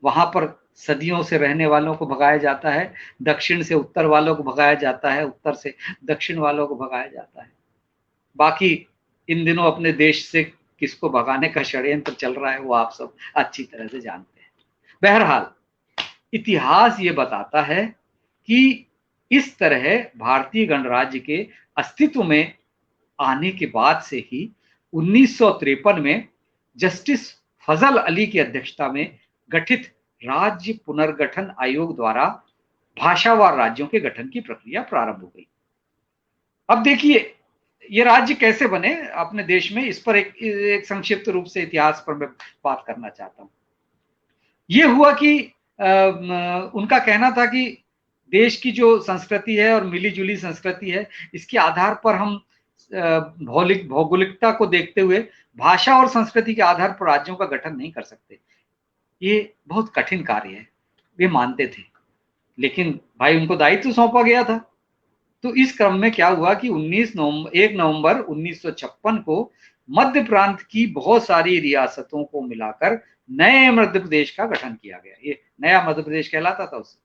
[SPEAKER 2] वहां पर सदियों से रहने वालों को भगाया जाता है, दक्षिण से उत्तर वालों को भगाया जाता है, उत्तर से दक्षिण वालों को भगाया जाता है। बाकी इन दिनों अपने देश से किसको भगाने का षड्यंत्र चल रहा है वो आप सब अच्छी तरह से जानते हैं। बहरहाल इतिहास ये बताता है कि इस तरह भारतीय गणराज्य के अस्तित्व में आने के बाद से ही 1953 में जस्टिस फजल अली की अध्यक्षता में गठित राज्य पुनर्गठन आयोग द्वारा भाषावार राज्यों के गठन की प्रक्रिया प्रारंभ हो गई। अब देखिए ये राज्य कैसे बने अपने देश में, इस पर एक संक्षिप्त रूप से इतिहास पर मैं बात करना चाहता हूं। ये हुआ कि उनका कहना था कि देश की जो संस्कृति है और मिली जुली संस्कृति है, इसके आधार पर हम भौगोलिकता को देखते हुए भाषा और संस्कृति के आधार पर राज्यों का गठन नहीं कर सकते। ये बहुत कठिन कार्य है, वे मानते थे, लेकिन भाई उनको दायित्व सौंपा गया था। तो इस क्रम में क्या हुआ कि 1 नवंबर 1956 को मध्य प्रांत की बहुत सारी रियासतों को मिलाकर नए मध्य प्रदेश का गठन किया गया। ये नया मध्य प्रदेश कहलाता था उस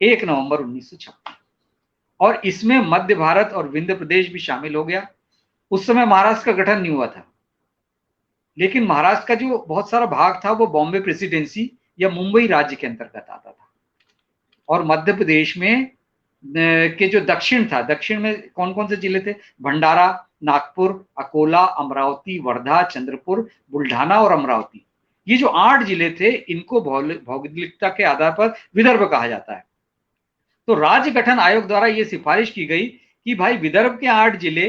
[SPEAKER 2] 1 नवंबर 1956, और इसमें मध्य भारत और विंध्य प्रदेश भी शामिल हो गया। उस समय महाराष्ट्र का गठन नहीं हुआ था, लेकिन महाराष्ट्र का जो बहुत सारा भाग था वो बॉम्बे प्रेसिडेंसी या मुंबई राज्य के अंतर्गत आता था। और मध्य प्रदेश में के जो दक्षिण था, दक्षिण में कौन कौन से जिले थे? भंडारा, नागपुर, अकोला, अमरावती, वर्धा, चंद्रपुर, बुल्ढाना और अमरावती। ये जो 8 जिले थे, इनको भौगोलिकता के आधार पर विदर्भ कहा जाता है। तो राज्य गठन आयोग द्वारा यह सिफारिश की गई कि भाई विदर्भ के 8 जिले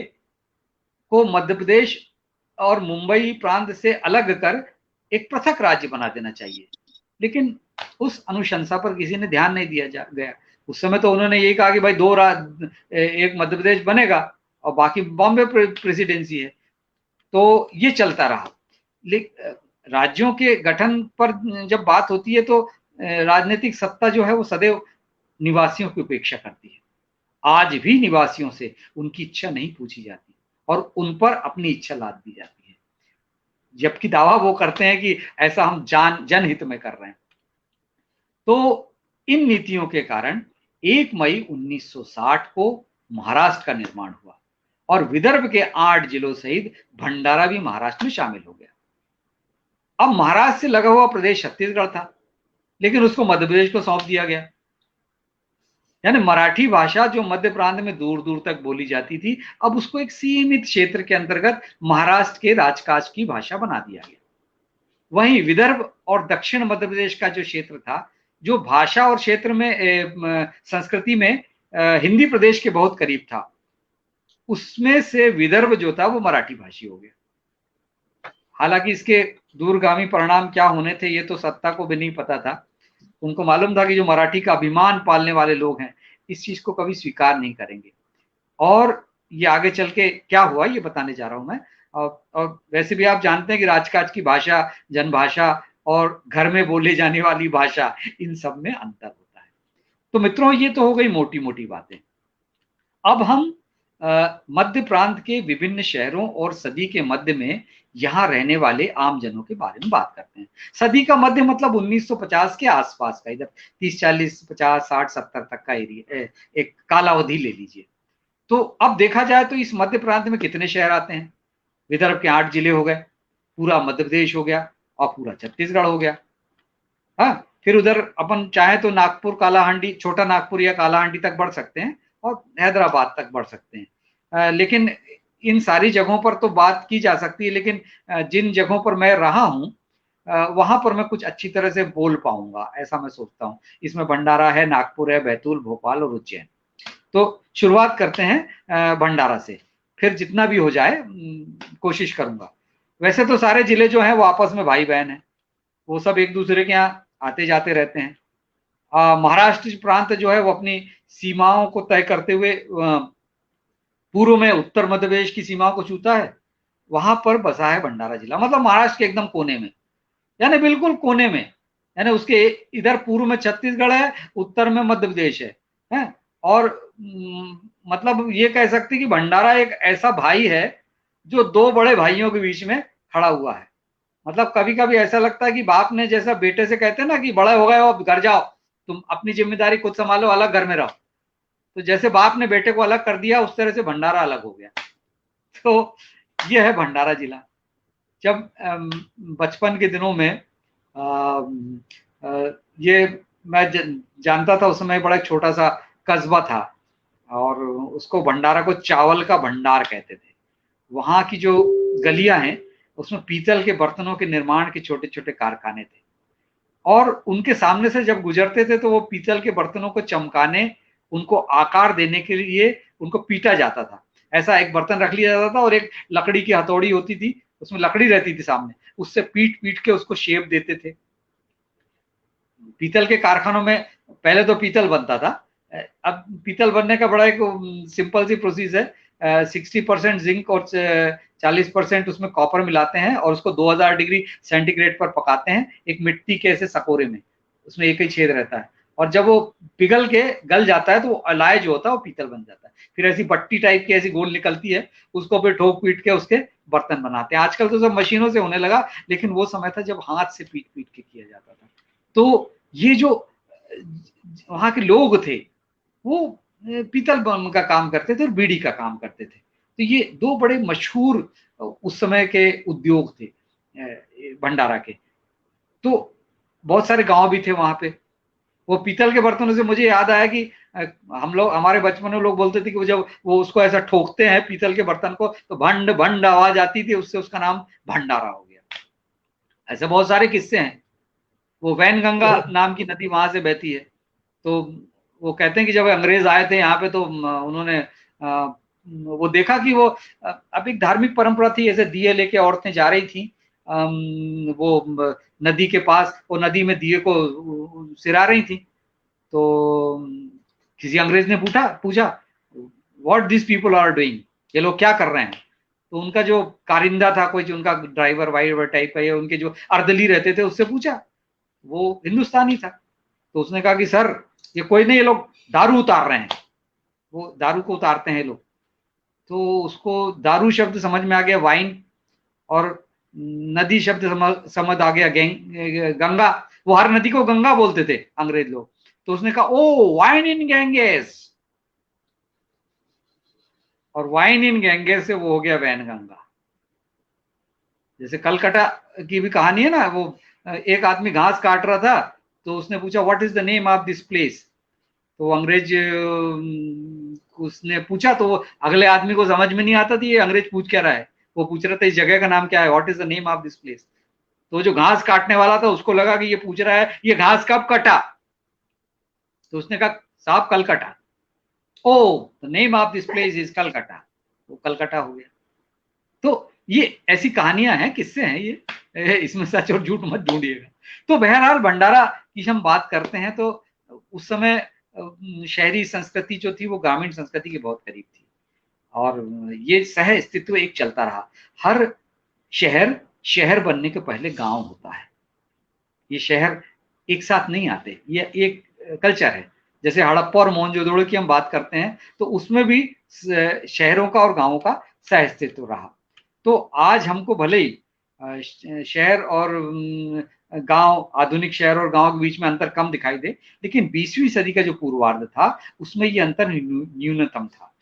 [SPEAKER 2] को मध्य प्रदेश और मुंबई प्रांत से अलग कर एक पृथक राज्य बना देना चाहिए। लेकिन उस अनुशंसा पर किसी ने ध्यान नहीं दिया गया। उस समय तो उन्होंने यही कहा कि भाई एक मध्य प्रदेश बनेगा और बाकी बॉम्बे प्रेसिडेंसी है। तो ये चलता रहा। राज्यों के गठन पर जब बात होती है तो राजनीतिक सत्ता जो है वो सदैव निवासियों की उपेक्षा करती है। आज भी निवासियों से उनकी इच्छा नहीं पूछी जाती और उन पर अपनी इच्छा लाद दी जाती है, जबकि दावा वो करते हैं कि ऐसा हम जनहित में कर रहे हैं। तो इन नीतियों के कारण 1 मई 1960 को महाराष्ट्र का निर्माण हुआ और विदर्भ के 8 जिलों सहित भंडारा भी महाराष्ट्र में शामिल हो गया। अब महाराष्ट्र से लगा हुआ प्रदेश छत्तीसगढ़ था, लेकिन उसको मध्य प्रदेश को सौंप दिया गया। यानी मराठी भाषा जो मध्य प्रांत में दूर दूर तक बोली जाती थी, अब उसको एक सीमित क्षेत्र के अंतर्गत महाराष्ट्र के राजकाज की भाषा बना दिया गया। वहीं विदर्भ और दक्षिण मध्य प्रदेश का जो क्षेत्र था, जो भाषा और क्षेत्र में संस्कृति में हिंदी प्रदेश के बहुत करीब था, उसमें से विदर्भ जो था वो मराठी भाषी हो गया। हालांकि इसके दूरगामी परिणाम क्या होने थे ये तो सत्ता को भी नहीं पता था। उनको मालूम था कि जो मराठी का अभिमान पालने वाले लोग हैं इस चीज को कभी स्वीकार नहीं करेंगे। और ये आगे चल के क्या हुआ ये बताने जा रहा हूं मैं। और वैसे भी आप जानते हैं कि राजकाज की भाषा, जनभाषा और घर में बोले जाने वाली भाषा, इन सब में अंतर होता है। तो मित्रों ये तो हो गई मोटी मोटी बातें। अब हम मध्य प्रांत के विभिन्न शहरों और सदी के मध्य में यहाँ रहने वाले आम जनों के बारे में बात करते हैं। सदी का मध्य मतलब 1950 के आसपास का, इधर 30, 40, 50, 60, 70 तक का एरिया, एक कालावधि ले लीजिए। तो अब देखा जाए तो इस मध्य प्रांत में कितने शहर आते हैं? विदर्भ के 8 जिले हो गए, पूरा मध्य प्रदेश हो गया और पूरा छत्तीसगढ़ हो गया। हाँ, फिर उधर अपन चाहे तो नागपुर, कालाहांडी, छोटा नागपुर या कालाहांडी तक बढ़ सकते हैं और हैदराबाद तक बढ़ सकते हैं। लेकिन इन सारी जगहों पर तो बात की जा सकती है, लेकिन जिन जगहों पर मैं रहा हूं वहां पर मैं कुछ अच्छी तरह से बोल पाऊंगा ऐसा मैं सोचता हूं। इसमें भंडारा है, नागपुर है, बैतूल, भोपाल और उज्जैन। तो शुरुआत करते हैं भंडारा से, फिर जितना भी हो जाए कोशिश करूंगा। वैसे तो सारे जिले जो हैं वो आपस में भाई बहन हैं, वो सब एक दूसरे के यहाँ आते जाते रहते हैं। महाराष्ट्र प्रांत जो है वो अपनी सीमाओं को तय करते हुए पूर्व में उत्तर मध्य प्रदेश की सीमाओं को छूता है। वहां पर बसा है भंडारा जिला, मतलब महाराष्ट्र के एकदम कोने में, यानी बिल्कुल कोने में। यानी उसके इधर पूर्व में छत्तीसगढ़ है, उत्तर में मध्य प्रदेश है? और मतलब ये कह सकते कि भंडारा एक ऐसा भाई है जो 2 बड़े भाइयों के बीच में खड़ा हुआ है। मतलब कभी कभी ऐसा लगता है कि बाप ने जैसा बेटे से कहते हैं ना कि बड़े हो गए हो अब घर जाओ, तुम अपनी जिम्मेदारी खुद संभालो, अलग घर में रहो, तो जैसे बाप ने बेटे को अलग कर दिया उस तरह से भंडारा अलग हो गया। तो ये है भंडारा जिला। जब बचपन के दिनों में ये मैं जानता था, उस समय बड़ा छोटा सा कस्बा था और उसको भंडारा को चावल का भंडार कहते थे। वहां की जो गलियां हैं उसमें पीतल के बर्तनों के निर्माण के छोटे छोटे कारखाने थे और उनके सामने से जब गुजरते थे तो वो पीतल के बर्तनों को चमकाने, उनको आकार देने के लिए उनको पीटा जाता था। ऐसा एक बर्तन रख लिया जाता था और एक लकड़ी की हथौड़ी होती थी, उसमें लकड़ी रहती थी सामने, उससे पीट पीट के उसको शेप देते थे। पीतल के कारखानों में पहले तो पीतल बनता था, अब पीतल बनने का बड़ा एक सिंपल सी प्रोसेस है। 60% जिंक और 40% उसमें कॉपर मिलाते हैं और उसको 2000 डिग्री सेंटीग्रेड पर पकाते हैं एक मिट्टी के ऐसे सकोरे में, उसमें एक ही छेद रहता है और जब वो पिघल के गल जाता है तो अलाय जो होता है वो पीतल बन जाता है। फिर ऐसी पट्टी टाइप की ऐसी गोल निकलती है, उसको फिर ठोक पीट के उसके बर्तन बनाते हैं। आजकल तो सब मशीनों से होने लगा, लेकिन वो समय था जब हाथ से पीट पीट के किया जाता था। तो ये जो वहां के लोग थे वो पीतल का काम करते थे और बीड़ी का काम करते थे। तो ये दो बड़े मशहूर उस समय के उद्योग थे भंडारा के। तो बहुत सारे गांव भी थे वहां पे। वो पीतल के बर्तनों से मुझे याद आया कि हम लोग हमारे बचपन में लोग बोलते थे कि जब वो उसको ऐसा ठोकते हैं पीतल के बर्तन को तो भंड भंड आवाज आती थी, उससे उसका नाम भंडारा हो गया। ऐसे बहुत सारे किस्से हैं। वो वैनगंगा नाम की नदी वहां से बहती है। तो वो कहते हैं कि जब अंग्रेज आए थे यहाँ पे तो उन्होंने वो देखा कि वो अब एक धार्मिक परंपरा थी, ऐसे दिए लेके औरतें जा रही थी वो नदी के पास, वो नदी में दिए को सिरा रही थी। तो किसी अंग्रेज ने पूछा what this people are doing, ये लोग क्या कर रहे हैं। तो उनका जो कारिंदा था, कोई जो उनका ड्राइवर वाइवर टाइप का, या उनके जो अर्दली रहते थे उससे पूछा, वो हिंदुस्तानी था। तो उसने कहा कि सर ये कोई नहीं, ये लोग दारू उतार रहे हैं, वो दारू को उतारते हैं लोग। तो उसको दारू शब्द समझ में आ गया, वाइन, और नदी शब्द समझ आ गया, गंगा। वो हर नदी को गंगा बोलते थे अंग्रेज लोग। तो उसने कहा ओ वाइन इन गैंगेस, और वाइन इन गैंगेस से वो हो गया वैनगंगा। जैसे कलकत्ता की भी कहानी है ना, वो एक आदमी घास काट रहा था तो उसने पूछा what is the name of this place. तो अंग्रेज उसने पूछा तो वो अगले आदमी को समझ में नहीं आता था ये अंग्रेज पूछ क्या रहा है। वो पूछ रहा था इस जगह का नाम क्या है, what is the name of this place. तो जो घास काटने वाला था उसको लगा कि ये पूछ रहा है ये घास कब कटा। तो उसने कहा साहब कल कटा। Oh the name of this place is Calcutta. वो कलकत्ता हो गया। तो ये ऐसी कहानियां हैं, किस्से हैं ये, इसमें सच और झूठ मत ढूंढिएगा। तो बहरहाल भंडारा की हम बात करते हैं तो उस समय शहरी संस्कृति जो थी वो ग्रामीण संस्कृति के बहुत करीब थी और ये सह अस्तित्व एक चलता रहा। हर शहर शहर बनने के पहले गांव होता है, ये शहर एक साथ नहीं आते, ये एक कल्चर है। जैसे हड़प्पा और मोहनजोदड़ो की हम बात करते हैं तो उसमें भी शहरों का और गांवों का सह अस्तित्व रहा। तो आज हमको भले ही शहर और गांव, आधुनिक शहर और गांव के बीच में अंतर कम दिखाई दे, लेकिन 20वीं सदी का जो पूर्वार्ध था उसमें ये अंतर न्यूनतम था।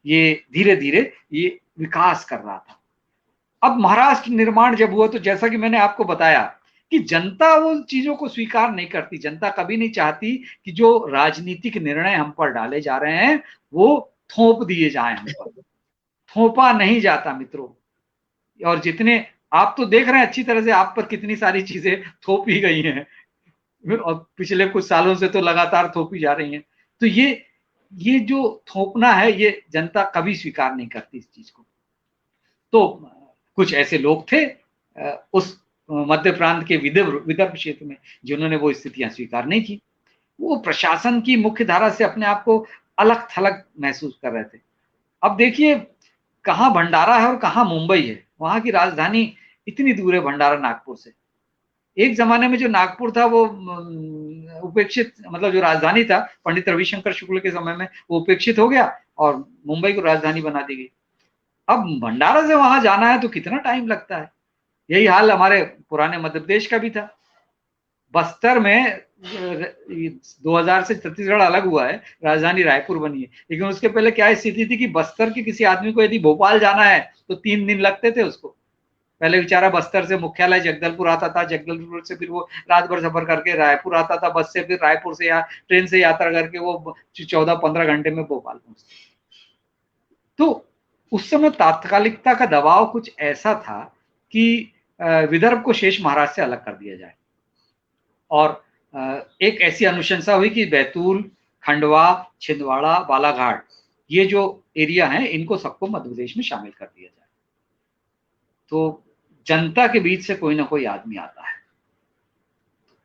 [SPEAKER 2] ये धीरे धीरे ये विकास कर रहा था। अब महाराष्ट्र निर्माण जब हुआ तो जैसा कि मैंने आपको बताया कि जनता वो चीजों को स्वीकार नहीं करती। जनता कभी नहीं चाहती कि जो राजनीतिक निर्णय हम पर डाले जा रहे हैं वो थोप दिए जाएं हम पर। थोपा नहीं जाता मित्रों। और जितने आप तो देख रहे हैं अच्छी तरह से आप पर कितनी सारी चीजें थोपी गई हैं और पिछले कुछ सालों से तो लगातार थोपी जा रही हैं। तो ये जो थोपना है ये जनता कभी स्वीकार नहीं करती इस चीज को। तो कुछ ऐसे लोग थे उस मध्य प्रांत के विदर्भ क्षेत्र में जिन्होंने वो स्थितियां स्वीकार नहीं की। वो प्रशासन की मुख्य धारा से अपने आप को अलग थलग महसूस कर रहे थे। अब देखिए कहाँ भंडारा है और कहाँ मुंबई है। वहां की राजधानी इतनी दूर है भंडारा नागपुर से। एक जमाने में जो नागपुर था वो उपेक्षित, मतलब जो राजधानी था पंडित रविशंकर शुक्ल के समय में वो उपेक्षित हो गया और मुंबई को राजधानी बना दी गई। अब भंडारा से वहां जाना है तो कितना टाइम लगता है। यही हाल हमारे पुराने मध्य प्रदेश का भी था। बस्तर में 2000 से छत्तीसगढ़ अलग हुआ है, राजधानी रायपुर बनी है, लेकिन उसके पहले क्या स्थिति थी कि बस्तर के किसी आदमी को यदि भोपाल जाना है तो 3 दिन लगते थे उसको। पहले बेचारा बस्तर से मुख्यालय जगदलपुर आता था, जगदलपुर से फिर वो रात भर सफर करके रायपुर आता था बस से, फिर रायपुर से या ट्रेन से यात्रा करके वो 14-15 घंटे में भोपाल पहुंचता। तो उस समय तात्कालिकता का दबाव कुछ ऐसा था कि विदर्भ को शेष महाराष्ट्र से अलग कर दिया जाए, और एक ऐसी अनुशंसा हुई कि बैतूल, खंडवा, छिंदवाड़ा, बालाघाट, ये जो एरिया हैं इनको सबको मध्य प्रदेश में शामिल कर दिया जाए। तो जनता के बीच से कोई ना कोई आदमी आता है।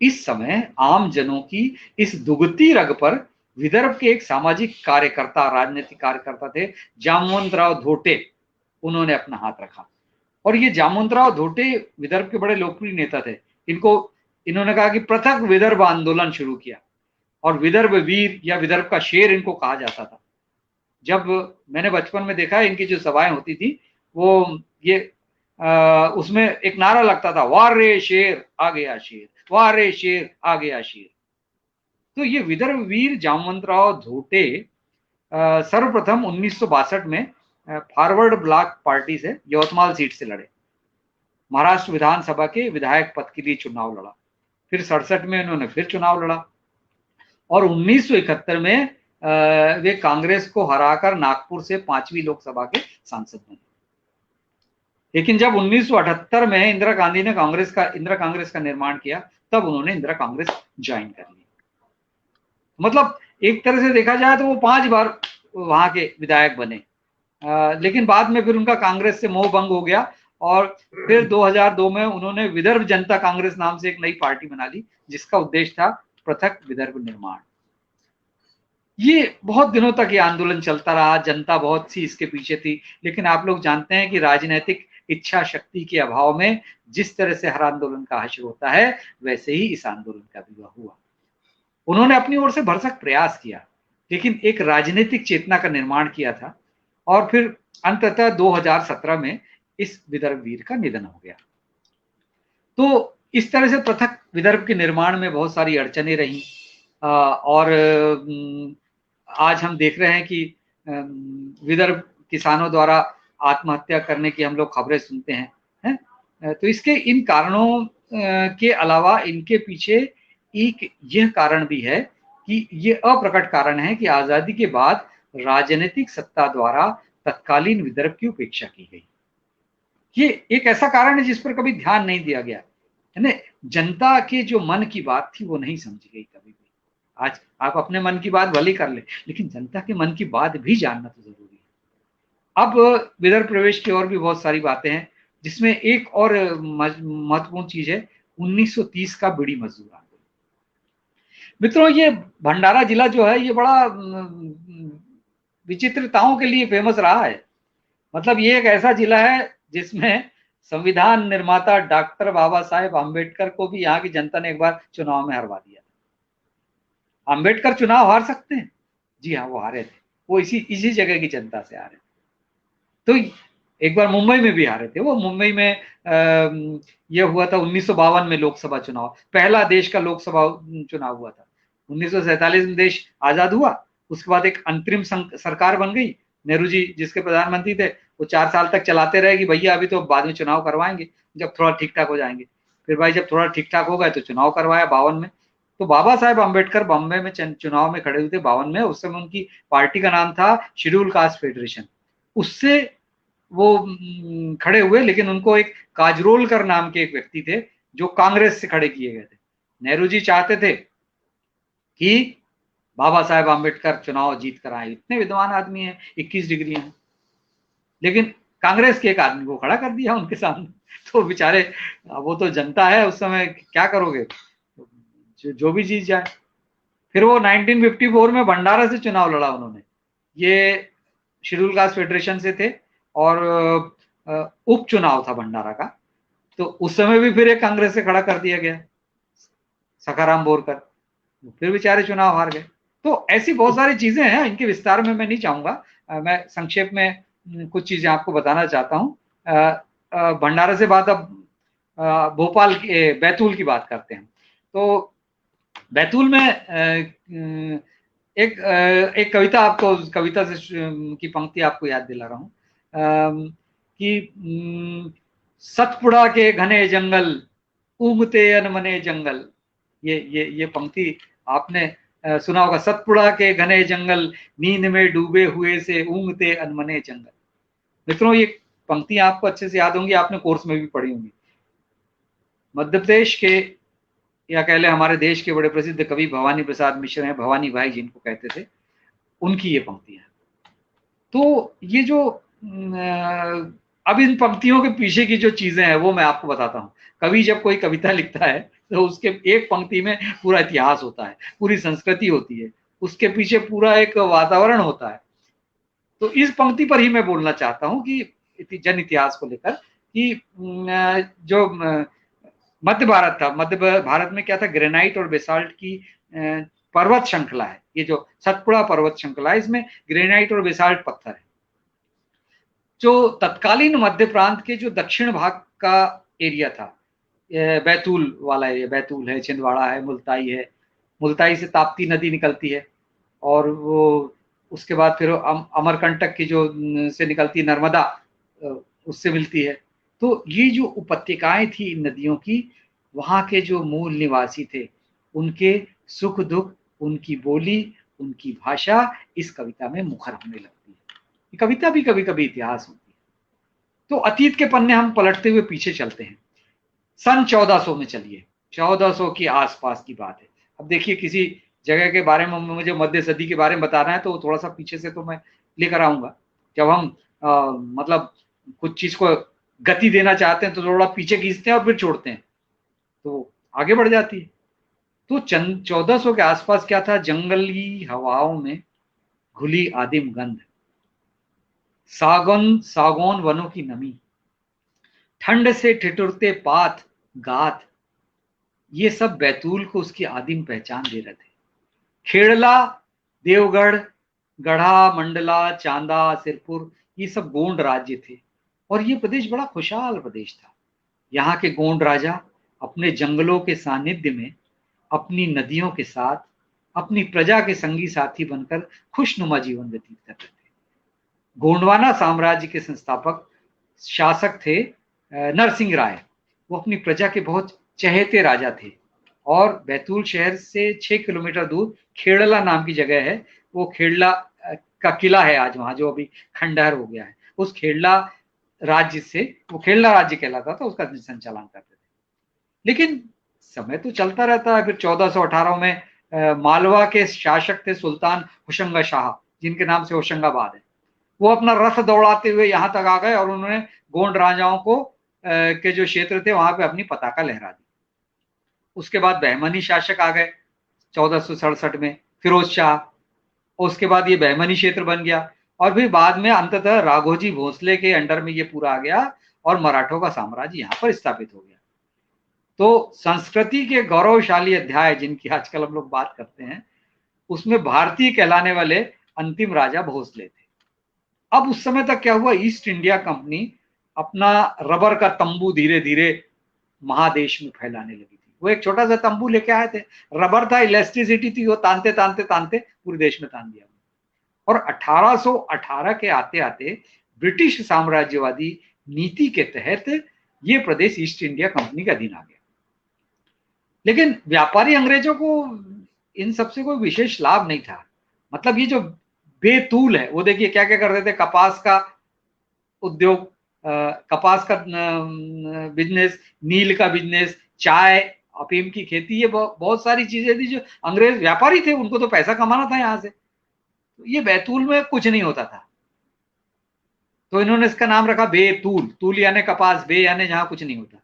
[SPEAKER 2] इस समय आम जनों की इस दुगती रग पर विदर्भ के एक सामाजिक कार्यकर्ता, राजनीतिक कार्यकर्ता थे जामवंतराव धोटे, उन्होंने अपना हाथ रखा। और ये जामवंतराव धोटे विदर्भ के बड़े लोकप्रिय नेता थे। इन्होंने कहा कि पृथक विदर्भ आंदोलन शुरू किया, और विदर्भ वीर या विदर्भ का शेर इनको कहा जाता था। जब मैंने बचपन में देखा इनकी जो सभाएं होती थी, वो ये उसमें एक नारा लगता था, वाह रे शेर आ गया शेर, वाह रे शेर आ गया शेर। तो ये विदर्भ वीर जामवंतराव धोटे सर्वप्रथम 1962 में फॉरवर्ड ब्लॉक पार्टी से यवतमाल सीट से लड़े, महाराष्ट्र विधानसभा के विधायक पद के लिए चुनाव लड़ा। फिर 67 में उन्होंने फिर चुनाव लड़ा, और 1971 में वे कांग्रेस को हराकर नागपुर से 5वीं लोकसभा के सांसद बने। लेकिन जब 1978 में इंदिरा गांधी ने इंदिरा कांग्रेस का निर्माण किया, तब उन्होंने इंदिरा कांग्रेस ज्वाइन कर ली। मतलब एक तरह से देखा जाए तो वो 5 बार वहां के विधायक बने, लेकिन बाद में फिर उनका कांग्रेस से मोह भंग हो गया, और फिर 2002 में उन्होंने विदर्भ जनता कांग्रेस नाम से एक नई पार्टी बना ली, जिसका उद्देश्य था पृथक विदर्भ निर्माण। ये बहुत दिनों तक ये आंदोलन चलता रहा, जनता बहुत सी इसके पीछे थी, लेकिन आप लोग जानते हैं कि राजनीतिक इच्छा शक्ति के अभाव में जिस तरह से हर आंदोलन का हश्र होता है, वैसे ही इस आंदोलन का भी हुआ। उन्होंने अपनी ओर से भरसक प्रयास किया, लेकिन एक राजनीतिक चेतना का निर्माण किया था, और फिर अंततः 2017 में इस विदर्भ वीर का निधन हो गया। तो इस तरह से पृथक विदर्भ के निर्माण में बहुत सारी अड़चनें रही, और आज हम देख रहे हैं कि विदर्भ किसानों द्वारा आत्महत्या करने की हम लोग खबरें सुनते हैं। तो इसके इन कारणों के अलावा इनके पीछे एक यह कारण भी है कि ये अप्रकट कारण है कि आजादी के बाद राजनीतिक सत्ता द्वारा तत्कालीन विदर्भ की उपेक्षा की गई। ये एक ऐसा कारण है जिस पर कभी ध्यान नहीं दिया गया है ना। जनता के जो मन की बात थी वो नहीं समझी गई कभी भी। आज आप अपने मन की बात भले कर ले, लेकिन जनता के मन की बात भी जानना तो जरूरी है। अब विदर्भ प्रवेश की और भी बहुत सारी बातें हैं, जिसमें एक और महत्वपूर्ण चीज है 1930 का बीड़ी मजदूर आंदोलन। मित्रों, ये भंडारा जिला जो है ये बड़ा विचित्रताओं के लिए फेमस रहा है। मतलब ये एक ऐसा जिला है जिसमें संविधान निर्माता डॉक्टर बाबा साहेब आम्बेडकर को भी यहाँ की जनता ने एक बार चुनाव में हरवा दिया। आम्बेडकर चुनाव हार सकते हैं? जी हाँ, वो हारे थे। वो इसी जगह की जनता से हारे। तो एक बार मुंबई में भी हारे थे। वो मुंबई में यह हुआ था 1952 में लोकसभा चुनाव, पहला देश का लोकसभा चुनाव हुआ था। 1947 में देश आजाद हुआ, उसके बाद एक अंतरिम सरकार बन गई। नेहरू जी जिसके प्रधानमंत्री थे, वो 4 साल तक चलाते रहे कि भैया अभी तो बाद में चुनाव करवाएंगे जब थोड़ा ठीक ठाक हो जाएंगे। फिर भाई जब थोड़ा ठीक ठाक हो गए तो चुनाव करवाया 52 में। तो बाबा साहेब अम्बेडकर बॉम्बे में चुनाव में खड़े हुए थे 52 में। उस समय उनकी पार्टी का नाम था शेड्यूल कास्ट फेडरेशन। उससे वो खड़े हुए, लेकिन उनको एक काजरोलकर नाम के एक व्यक्ति थे जो कांग्रेस से खड़े किए गए थे। नेहरू जी चाहते थे कि बाबा साहेब आम्बेडकर चुनाव जीत कर आए, इतने विद्वान आदमी हैं, 21 डिग्री हैं, लेकिन कांग्रेस के एक आदमी को खड़ा कर दिया उनके सामने। तो बेचारे, वो तो जनता है, उस समय क्या करोगे, जो भी जीत जाए। फिर वो 1954 में भंडारा से चुनाव लड़ा उन्होंने। ये शेड्यूल कास्ट फेडरेशन से थे और उपचुनाव था भंडारा का। तो उस समय भी फिर एक कांग्रेस से खड़ा कर दिया गया, सखाराम बोरकर, फिर बेचारे चुनाव हार गए। तो ऐसी बहुत सारी चीजें हैं, इनके विस्तार में मैं नहीं चाहूंगा। मैं संक्षेप में कुछ चीजें आपको बताना चाहता हूँ। भंडारा से बात अब भोपाल के बैतूल की बात करते हैं। तो बैतूल में एक कविता, आपको कविता से की पंक्ति आपको याद दिला रहा हूँ कि सतपुड़ा के घने जंगल, ऊमते अनमने जंगल। ये पंक्ति आपने सुना होगा। सतपुड़ा के घने जंगल, नींद में डूबे हुए से ऊमते अनमने जंगल। मित्रों, ये पंक्ति आपको अच्छे से याद होंगी, आपने कोर्स में भी पढ़ी होंगी। मध्य प्रदेश के, या कह ले हमारे देश के बड़े प्रसिद्ध कवि भवानी प्रसाद मिश्र हैं, भवानी भाई जिनको कहते थे, उनकी ये पंक्तियां। तो ये जो अब इन पंक्तियों के पीछे की जो चीजें हैं वो मैं आपको बताता हूँ। कवि जब कोई कविता लिखता है तो उसके एक पंक्ति में पूरा इतिहास होता है, पूरी संस्कृति होती है, उसके पीछे पूरा एक वातावरण होता है। तो इस पंक्ति पर ही मैं बोलना चाहता हूँ कि जन इतिहास को लेकर कि जो मध्य भारत था, मध्य भारत में क्या था, ग्रेनाइट और बेसाल्ट की पर्वत श्रृंखला है। ये जो सतपुड़ा पर्वत श्रृंखला है, इसमें ग्रेनाइट और बेसाल्ट पत्थर है। जो तत्कालीन मध्य प्रांत के जो दक्षिण भाग का एरिया था, बैतूल वाला एरिया, बैतूल है, छिंदवाड़ा है, मुल्ताई है, मुल्ताई से ताप्ती नदी निकलती है, और वो उसके बाद फिर अमरकंटक की जो से निकलती नर्मदा, उससे मिलती है। तो ये जो उपत्यकाएं थी इन नदियों की, वहाँ के जो मूल निवासी थे, उनके सुख दुख, उनकी बोली, उनकी भाषा इस कविता में मुखर होने लगती है। कविता भी कभी कभी इतिहास होती है। तो अतीत के पन्ने हम पलटते हुए पीछे चलते हैं, सन 1400 में चलिए। 1400 की आसपास की बात है। अब देखिए, किसी जगह के बारे में मुझे मध्य सदी के बारे में बताना है तो थोड़ा सा पीछे से तो मैं लेकर आऊंगा। जब हम मतलब कुछ चीज को गति देना चाहते हैं तो थोड़ा पीछे खींचते हैं और फिर छोड़ते हैं, तो आगे बढ़ जाती है। तो 1400 के आसपास क्या था, जंगली हवाओं में घुली आदिम गंध, सागौन वनों की नमी, ठंड से ठिठुरते पात गात, ये सब बैतूल को उसकी आदिम पहचान दे रहे थे। खेड़ला, देवगढ़, गढ़ा, मंडला, चांदा, सिरपुर, ये सब गोंड राज्य थे, और ये प्रदेश बड़ा खुशहाल प्रदेश था। यहाँ के गोंड राजा अपने जंगलों के सानिध्य में, अपनी नदियों के साथ, अपनी प्रजा के संगी साथी बनकर खुशनुमा जीवन व्यतीत कर रहे थे। गोंडवाना साम्राज्य के संस्थापक शासक थे नरसिंह राय। वो अपनी प्रजा के बहुत चहेते राजा थे, और बैतूल शहर से 6 किलोमीटर दूर खेड़ला नाम की जगह है। वो खेड़ला का किला है आज वहां, जो अभी खंडहर हो गया है। उस खेड़ला राज्य से, वो खेड़ला राज्य कहलाता था, उसका संचालन करते थे। लेकिन समय तो चलता रहता है। फिर 1418 में मालवा के शासक थे सुल्तान होशंगा शाह, जिनके नाम से होशंगाबाद है। वो अपना रथ दौड़ाते हुए यहाँ तक आ गए और उन्होंने गोंड राजाओं को के जो क्षेत्र थे वहां पे अपनी पताका लहरा दी। उसके बाद बहमनी शासक आ गए 1467 में, फिरोज शाह। उसके बाद ये बहमनी क्षेत्र बन गया, और फिर बाद में अंततः राघोजी भोसले के अंडर में ये पूरा आ गया और मराठों का साम्राज्य यहाँ पर स्थापित हो गया। तो संस्कृति के गौरवशाली अध्याय जिनकी आजकल हम लोग बात करते हैं, उसमें भारतीय कहलाने वाले अंतिम राजा भोसले थे। अब उस समय तक क्या हुआ, ईस्ट इंडिया कंपनी अपना रबर का तंबू धीरे धीरे महादेश में फैलाने लगी थी। वो एक छोटा सा तंबू लेके आए थे, रबर था, इलेक्ट्रिसिटी थी, वो तानते तानते तानते पूरे देश में तान दिया। और 1818 के आते आते ब्रिटिश साम्राज्यवादी नीति के तहत ये प्रदेश ईस्ट इंडिया कंपनी का अधीन आ गया। लेकिन व्यापारी अंग्रेजों को इन सबसे कोई विशेष लाभ नहीं था। मतलब ये जो बैतूल है, वो देखिए क्या क्या करते थे, कपास का उद्योग, कपास का बिजनेस, नील का बिजनेस, चाय, अफीम की खेती, ये बहुत सारी चीजें थी जो अंग्रेज व्यापारी थे, उनको तो पैसा कमाना था यहाँ से। तो ये बैतूल में कुछ नहीं होता था, तो इन्होंने इसका नाम रखा बैतूल। तूल यानी कपास, बे यानी जहां कुछ नहीं होता।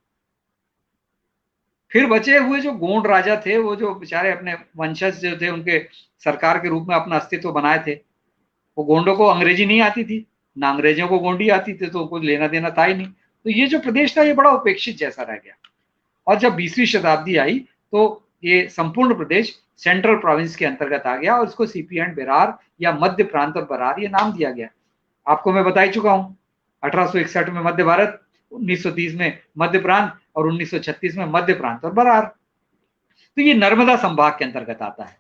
[SPEAKER 2] फिर बचे हुए जो गोंड राजा थे, वो जो बेचारे अपने वंशज जो थे, उनके सरकार के रूप में अपना अस्तित्व बनाए थे। वो गोंडों को अंग्रेजी नहीं आती थी, ना अंग्रेजों को गोंडी आती थी, तो कुछ लेना देना था ही नहीं। तो ये जो प्रदेश था ये बड़ा उपेक्षित जैसा रह गया। और जब 20वीं शताब्दी आई तो ये संपूर्ण प्रदेश सेंट्रल प्रोविंस के अंतर्गत आ गया, और इसको सीपी एंड बेरार या मध्य प्रांत और बरार ये नाम दिया गया। आपको मैं बता ही चुका हूँ, 1861 में मध्य भारत, 1930 में मध्य प्रांत, और 1936 में मध्य प्रांत और बरार। तो ये नर्मदा संभाग के अंतर्गत आता है।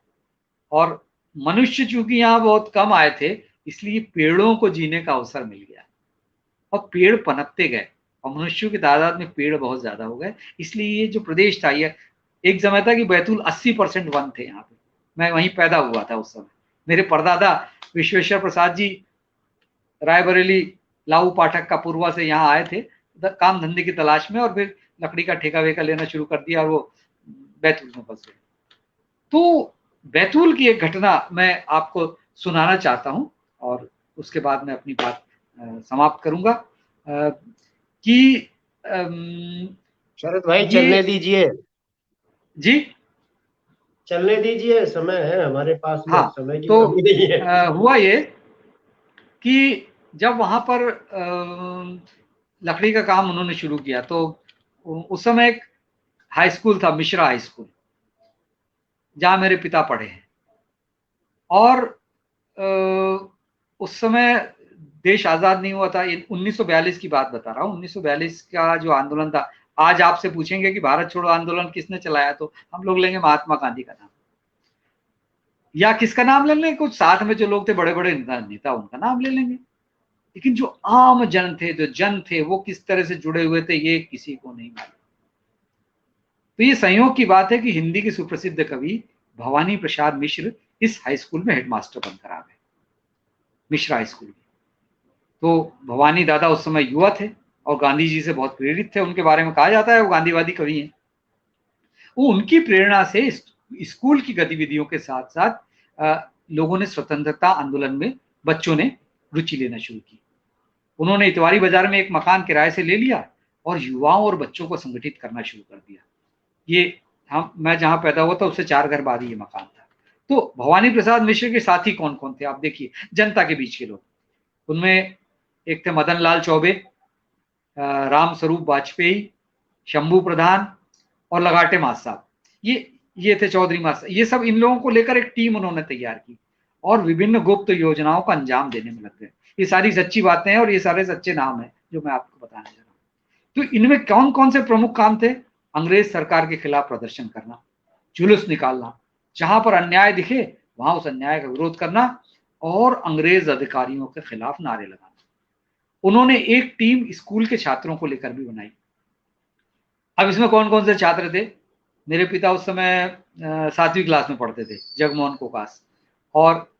[SPEAKER 2] और मनुष्य चूंकि यहाँ बहुत कम आए थे, इसलिए पेड़ों को जीने का अवसर मिल गया और पेड़ पनपते गए और मनुष्यों की तादाद में पेड़ बहुत ज्यादा हो गए। इसलिए ये जो प्रदेश था, ये एक समय था कि बैतूल 80% वन थे यहाँ पे। मैं वहीं पैदा हुआ था उस समय। मेरे परदादा विश्वेश्वर प्रसाद जी रायबरेली लाऊ पाठक का पूर्वा से यहाँ आए थे काम धंधे की तलाश में, और फिर लकड़ी का ठेका वेका लेना शुरू कर दिया और वो बैतूल में बस गए। तो बैतूल की एक घटना मैं आपको सुनाना चाहता हूँ और उसके बाद मैं अपनी बात समाप्त करूंगा कि
[SPEAKER 1] शरद भाई चलने दीजिए
[SPEAKER 2] जी,
[SPEAKER 1] चलने दीजिए, समय है हमारे पास में,
[SPEAKER 2] हाँ।
[SPEAKER 1] समय की
[SPEAKER 2] तो
[SPEAKER 1] कमी नहीं है।
[SPEAKER 2] हुआ ये कि जब वहां पर लकड़ी का काम उन्होंने शुरू किया, तो उस समय एक हाई स्कूल था, मिश्रा हाई स्कूल, जहां मेरे पिता पढ़े हैं। और उस समय देश आजाद नहीं हुआ था। 1942 की बात बता रहा हूँ। 1942 का जो आंदोलन था, आज आपसे पूछेंगे कि भारत छोड़ो आंदोलन किसने चलाया, तो हम लोग लेंगे महात्मा गांधी का नाम, या किसका नाम ले लेंगे, कुछ साथ में जो लोग थे बड़े बड़े नेता, उनका नाम ले लेंगे। लेकिन जो आम जन थे, जो जन थे, वो किस तरह से जुड़े हुए थे, ये किसी को नहीं मालूम। तो ये संयोग की बात है कि हिंदी के सुप्रसिद्ध कवि भवानी प्रसाद मिश्र इस हाई स्कूल में हेडमास्टर बनकर आ गए, मिश्रा हाई स्कूल में। तो भवानी दादा उस समय युवा थे और गांधी जी से बहुत प्रेरित थे। उनके बारे में कहा जाता है वो गांधीवादी कवि हैं। वो उनकी प्रेरणा से स्कूल की गतिविधियों के साथ साथ लोगों ने स्वतंत्रता आंदोलन में, बच्चों ने रुचि लेना शुरू की। उन्होंने इतवारी बाजार में एक मकान किराए से ले लिया और युवाओं और बच्चों को संगठित करना शुरू कर दिया। ये मैं जहां पैदा हुआ था उससे 4 घर बाद ये मकान था। तो भवानी प्रसाद मिश्र के साथी कौन कौन थे, आप देखिए, जनता के बीच के लोग। उनमें एक थे मदन लाल चौबे, राम स्वरूप वाजपेयी, शंभू प्रधान और लगाटे मास साहब। ये थे चौधरी मास। ये सब, इन लोगों को लेकर एक टीम उन्होंने तैयार की और विभिन्न गुप्त योजनाओं का अंजाम देने में लग गए। ये सारी सच्ची बातें हैं और ये सारे सच्चे नाम हैं जो मैं आपको बताने जा रहा हूँ। तो इनमें कौन कौन से प्रमुख काम थे? अंग्रेज सरकार के खिलाफ प्रदर्शन करना, जुलूस निकालना, जहां पर अन्याय दिखे वहां उस अन्याय का विरोध करना और अंग्रेज अधिकारियों के खिलाफ नारे लगाना। उन्होंने एक टीम स्कूल के छात्रों को लेकर भी बनाई। अब इसमें कौन कौन से छात्र थे? मेरे पिता उस समय 7वीं क्लास में पढ़ते थे, जगमोहन कोकास, और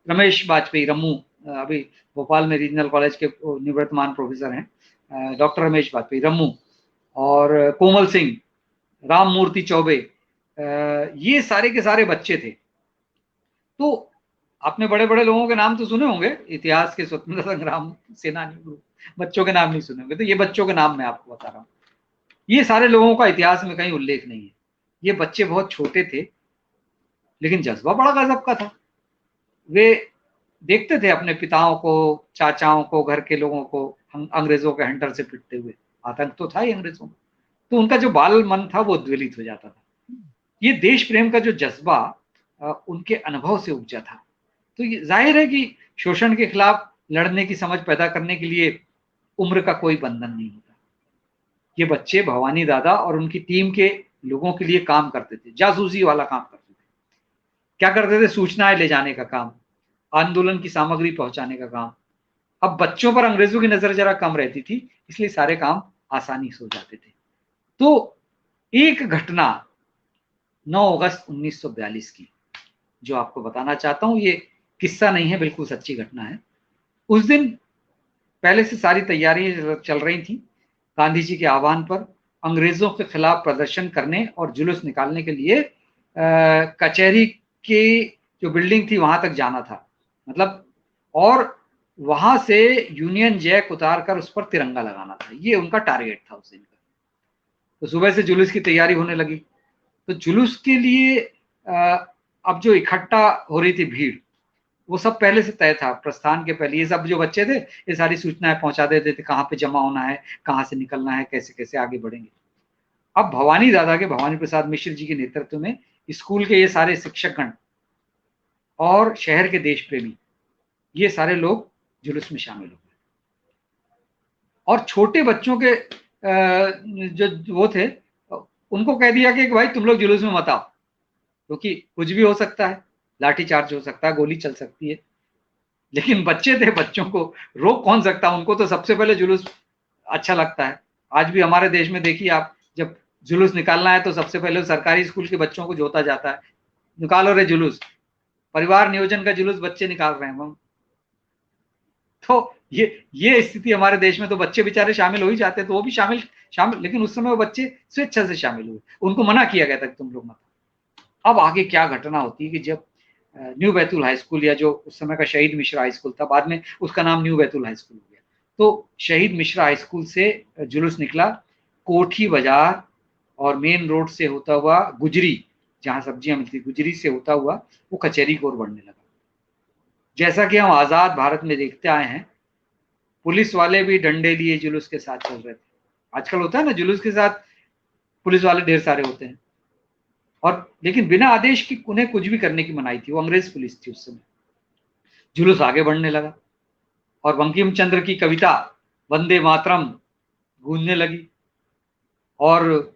[SPEAKER 2] रमेश वाजपेयी, रमू, अभी भोपाल में रीजनल कॉलेज के निवर्तमान प्रोफेसर हैं, डॉक्टर रमेश वाजपेयी, रमू, और कोमल सिंह, राम मूर्ति चौबे, ये सारे के सारे बच्चे थे। तो आपने बड़े बड़े लोगों के नाम तो सुने होंगे, इतिहास के स्वतंत्रता संग्राम सेनानी, बच्चों के नाम नहीं सुने होंगे। तो ये बच्चों के नाम मैं आपको बता रहा हूँ। ये सारे लोगों का इतिहास में कहीं उल्लेख नहीं है। ये बच्चे बहुत छोटे थे लेकिन जज्बा बड़ा गजब का था। वे देखते थे अपने पिताओं को, चाचाओं को, घर के लोगों को अंग्रेजों के हंटर से पिटते हुए। आतंक तो था ही अंग्रेजों में। तो उनका जो बाल मन था वो उद्वेलित हो जाता था। ये देश प्रेम का जो जज्बा उनके अनुभव से उपजा था। तो ये जाहिर है कि शोषण के खिलाफ लड़ने की समझ पैदा करने के लिए उम्र का कोई बंधन नहीं होता। ये बच्चे भवानी दादा और उनकी टीम के लोगों के लिए काम करते थे, जासूसी वाला काम करते थे। क्या करते थे? सूचनाएं ले जाने का काम, आंदोलन की सामग्री पहुंचाने का काम। अब बच्चों पर अंग्रेजों की नजर जरा कम रहती थी, इसलिए सारे काम आसानी से हो जाते थे। तो एक घटना 9 अगस्त 1942 की जो आपको बताना चाहता हूं, ये किस्सा नहीं है, बिल्कुल सच्ची घटना है। उस दिन पहले से सारी तैयारियां चल रही थी। गांधी जी के आह्वान पर अंग्रेजों के खिलाफ प्रदर्शन करने और जुलूस निकालने के लिए कचहरी की जो बिल्डिंग थी वहां तक जाना था, मतलब, और वहां से यूनियन जैक उतार कर उस पर तिरंगा लगाना था। ये उनका टारगेट था उस दिन का। तो सुबह से जुलूस की तैयारी होने लगी। तो जुलूस के लिए अब जो इकट्ठा हो रही थी भीड़, वो सब पहले से तय था। प्रस्थान के पहले ये सब जो बच्चे थे ये सारी सूचनाएं पहुंचा देते थे, कहाँ पे जमा होना है, कहाँ से निकलना है, कैसे कैसे आगे बढ़ेंगे। अब भवानी दादा के, भवानी प्रसाद मिश्र जी के नेतृत्व में स्कूल के ये सारे शिक्षकगण और शहर के देश प्रेमी, ये सारे लोग जुलूस में शामिल हो गए। और छोटे बच्चों के जो वो थे उनको कह दिया कि भाई तुम लोग जुलूस में मत आओ, क्योंकि कुछ भी हो सकता है, लाठीचार्ज हो सकता है, गोली चल सकती है। लेकिन बच्चे थे, बच्चों को रोक कौन सकता, उनको तो सबसे पहले जुलूस अच्छा लगता है। आज भी हमारे देश में देखिए आप, जब जुलूस निकालना है तो सबसे पहले सरकारी स्कूल के बच्चों को जोता जाता है, निकालो रे जुलूस, परिवार नियोजन का जुलूस बच्चे निकाल रहे हैं हम। तो ये स्थिति हमारे देश में, तो बच्चे बेचारे शामिल हो ही जाते, तो वो भी शामिल शामिल लेकिन उस समय वो बच्चे स्वेच्छा से शामिल हुए, उनको मना किया गया था कि तुम लोग मत। अब आगे क्या घटना होती है कि जब न्यू बैतूल हाई स्कूल, या जो उस समय का शहीद मिश्रा हाई स्कूल था, बाद में उसका नाम न्यू बैतूल हाई स्कूल हो गया, तो शहीद मिश्रा हाई स्कूल से जुलूस निकला, कोठी बाजार और मेन रोड से होता हुआ गुजरी, जहां सब्जियां मिलती, गुजरी से होता हुआ वो कचहरी की ओर बढ़ने लगा। जैसा कि हम आजाद भारत में देखते आए हैं, पुलिस वाले भी डंडे लिए जुलूस के साथ चल रहे थे। आजकल होता है ना, जुलूस के साथ पुलिस वाले ढेर सारे होते हैं, और लेकिन बिना आदेश की उन्हें कुछ भी करने की मनाही थी, वो अंग्रेज पुलिस थी उस समय। जुलूस आगे बढ़ने लगा और बंकिम चंद्र की कविता वंदे मातरम गूंजने लगी, और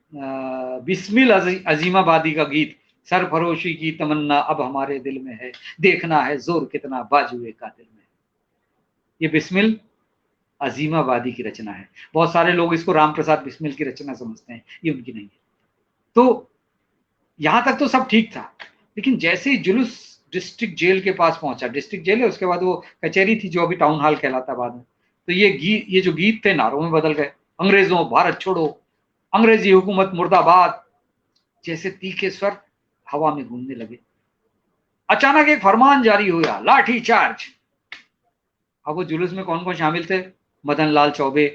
[SPEAKER 2] बिस्मिल अजीमाबादी का गीत, सरफरोशी की तमन्ना अब हमारे दिल में है, देखना है जोर कितना बाजुए कातिल में। ये बिस्मिल अजीमाबादी की रचना है। बहुत सारे लोग इसको राम प्रसाद बिस्मिल की रचना समझते हैं, ये उनकी नहीं है। तो यहां तक तो सब ठीक था, लेकिन जैसे ही जुलूस डिस्ट्रिक्ट जेल के पास पहुंचा, डिस्ट्रिक्ट जेल है, उसके बाद वो कचहरी थी जो अभी टाउन हॉल कहलाता बाद में, तो ये जो गीत थे नारों में बदल गए, अंग्रेजों भारत छोड़ो, अंग्रेजी हुकूमत मुर्दाबाद, जैसे तीखे स्वर हवा में घूमने लगे। अचानक एक फरमान जारी हुआ, लाठी चार्ज। अब वो जुलूस में कौन कौन शामिल थे? मदन लाल चौबे,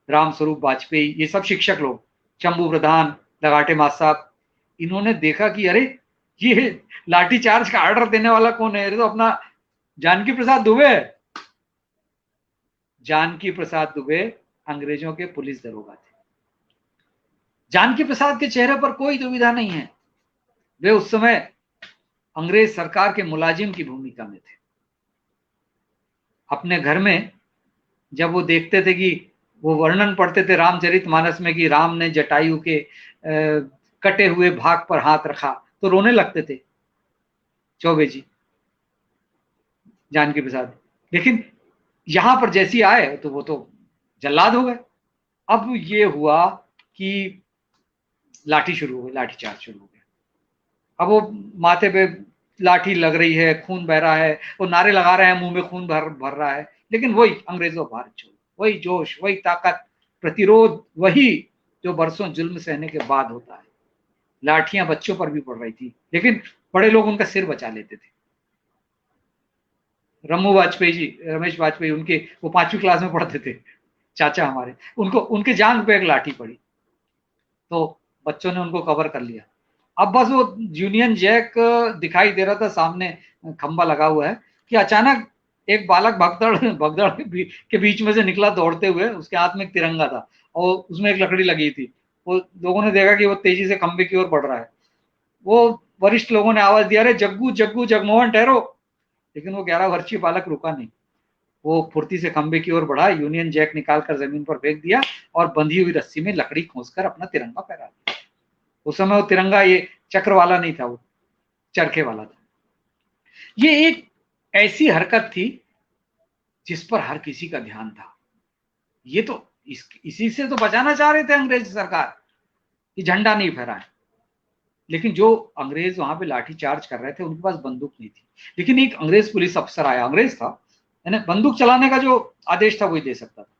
[SPEAKER 2] राम स्वरूप वाजपेयी, ये सब शिक्षक लोग, शंभू प्रधान, लगाटे मास साहब। इन्होंने देखा कि अरे ये लाठी चार्ज का ऑर्डर देने वाला कौन है? तो अपना जानकी प्रसाद दुबे। जानकी प्रसाद दुबे अंग्रेजों के पुलिस दरोगा थे। जानकी प्रसाद के चेहरे पर कोई दुविधा नहीं है, वे उस समय अंग्रेज सरकार के मुलाजिम की भूमिका में थे। अपने घर में जब वो देखते थे कि वो वर्णन पढ़ते थे रामचरितमानस में कि राम ने जटायु के कटे हुए भाग पर हाथ रखा, तो रोने लगते थे चौबे जी, जानकी प्रसाद। लेकिन यहां पर जैसी आए तो वो तो जल्लाद हो गए। अब ये हुआ कि लाठी शुरू हो गई, लाठी चार्ज शुरू हो गया। अब वो माथे पे लाठी लग रही है, खून बह रहा है, वो नारे लगा रहे हैं, मुंह में खून भर भर रहा है, लेकिन वही अंग्रेजों भारत छोड़ो, वही जोश, वही ताकत, प्रतिरोध, वही जो बरसों जुल्म सहने के बाद होता है। लाठियां बच्चों पर भी पड़ रही थी, लेकिन बड़े लोग उनका सिर बचा लेते थे। रमू वाजपेयी जी, रमेश वाजपेयी, उनके वो 5वीं क्लास में पढ़ते थे, चाचा हमारे, उनको उनके जांघ पे एक लाठी पड़ी, तो बच्चों ने उनको कवर कर लिया। अब बस वो यूनियन जैक दिखाई दे रहा था, सामने खंबा लगा हुआ है, कि अचानक एक बालक भगदड़ भगदड़ के बीच में से निकला दौड़ते हुए, उसके हाथ में एक तिरंगा था और उसमें एक लकड़ी लगी थी। वो लोगों ने देखा कि वो तेजी से खंबे की ओर बढ़ रहा है। वो वरिष्ठ लोगों ने आवाज दिया, अरे जग्गू जग्गू जगमोहन ठहरो, लेकिन वो 11 वर्षीय बालक रुका नहीं। वो फुर्ती से खंबे की ओर बढ़ा, यूनियन जैक निकालकर जमीन पर फेंक दिया और बंधी हुई रस्सी में लकड़ी खोसकर अपना तिरंगा फहरा दिया। उस समय वो तिरंगा ये चक्र वाला नहीं था, वो चरखे वाला था। ये एक ऐसी हरकत थी जिस पर हर किसी का ध्यान था। ये तो इसी से तो बचाना चाह रहे थे अंग्रेज सरकार कि झंडा नहीं फहराए, लेकिन जो अंग्रेज वहां पे लाठी चार्ज कर रहे थे उनके पास बंदूक नहीं थी। लेकिन एक अंग्रेज पुलिस अफसर आया, अंग्रेज था, यानी बंदूक चलाने का जो आदेश था वही दे सकता था।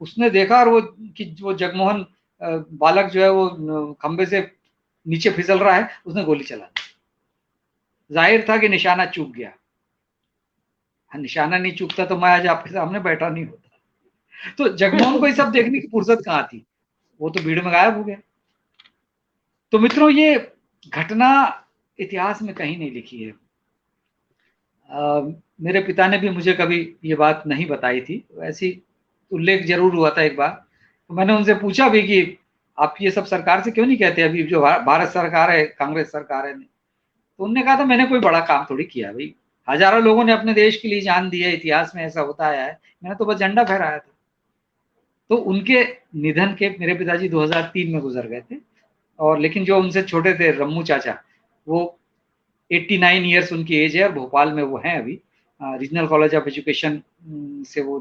[SPEAKER 2] उसने देखा और वो जगमोहन बालक जो है वो खंबे से नीचे फिसल रहा है, उसने गोली चला दी। जाहिर था कि निशाना चूक गया। निशाना नहीं चूकता तो मैं आज आपके सामने बैठा नहीं होता। तो जगमोहन को ये सब देखने की फुर्सत कहाँ थी, वो तो भीड़ में गायब हो गया। तो मित्रों, ये घटना इतिहास में कहीं नहीं लिखी है। मेरे पिता ने भी मुझे कभी ये बात नहीं बताई थी, ऐसी उल्लेख जरूर हुआ था एक बार। तो मैंने उनसे पूछा भी कि आप ये सब सरकार से क्यों नहीं कहते, अभी जो भारत सरकार है, कांग्रेस सरकार है। तो उन्होंने कहा था मैंने कोई बड़ा काम थोड़ी किया भाई, हजारों लोगों ने अपने देश के लिए जान दी है, इतिहास में ऐसा होता आया है, मैंने तो बस झंडा फहराया था। तो उनके निधन के, मेरे पिताजी 2003 में गुजर गए थे, और लेकिन जो उनसे छोटे थे रम्मू चाचा, वो 89 ईयर्स उनकी एज है और भोपाल में वो हैं अभी, रीजनल कॉलेज ऑफ एजुकेशन से वो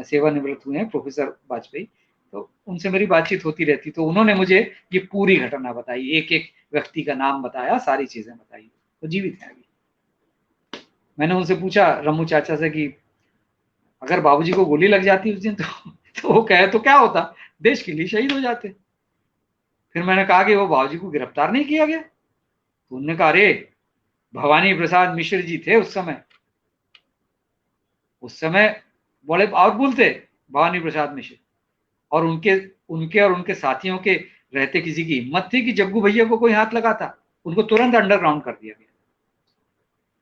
[SPEAKER 2] सेवानिवृत्त हुए हैं, प्रोफेसर वाजपेयी। तो उनसे मेरी बातचीत होती रहती, तो उन्होंने मुझे ये पूरी घटना बताई, एक एक व्यक्ति का नाम बताया, सारी चीजें बताई। वो जीवित है अभी। मैंने उनसे पूछा रम्मू चाचा से कि अगर बाबूजी को गोली लग जाती उस दिन तो वो कहे तो क्या होता, देश के लिए शहीद हो जाते। फिर मैंने कहा कि वो बाबूजी को गिरफ्तार नहीं किया गया? तो उन्होंने कहा अरे भवानी प्रसाद मिश्र जी थे उस समय बड़े पावरफुल थे भवानी प्रसाद मिश्र, और उनके उनके और उनके साथियों के रहते किसी की हिम्मत थी कि जग्गू भैया को कोई हाथ लगाता? उनको तुरंत अंडरग्राउंड कर दिया गया।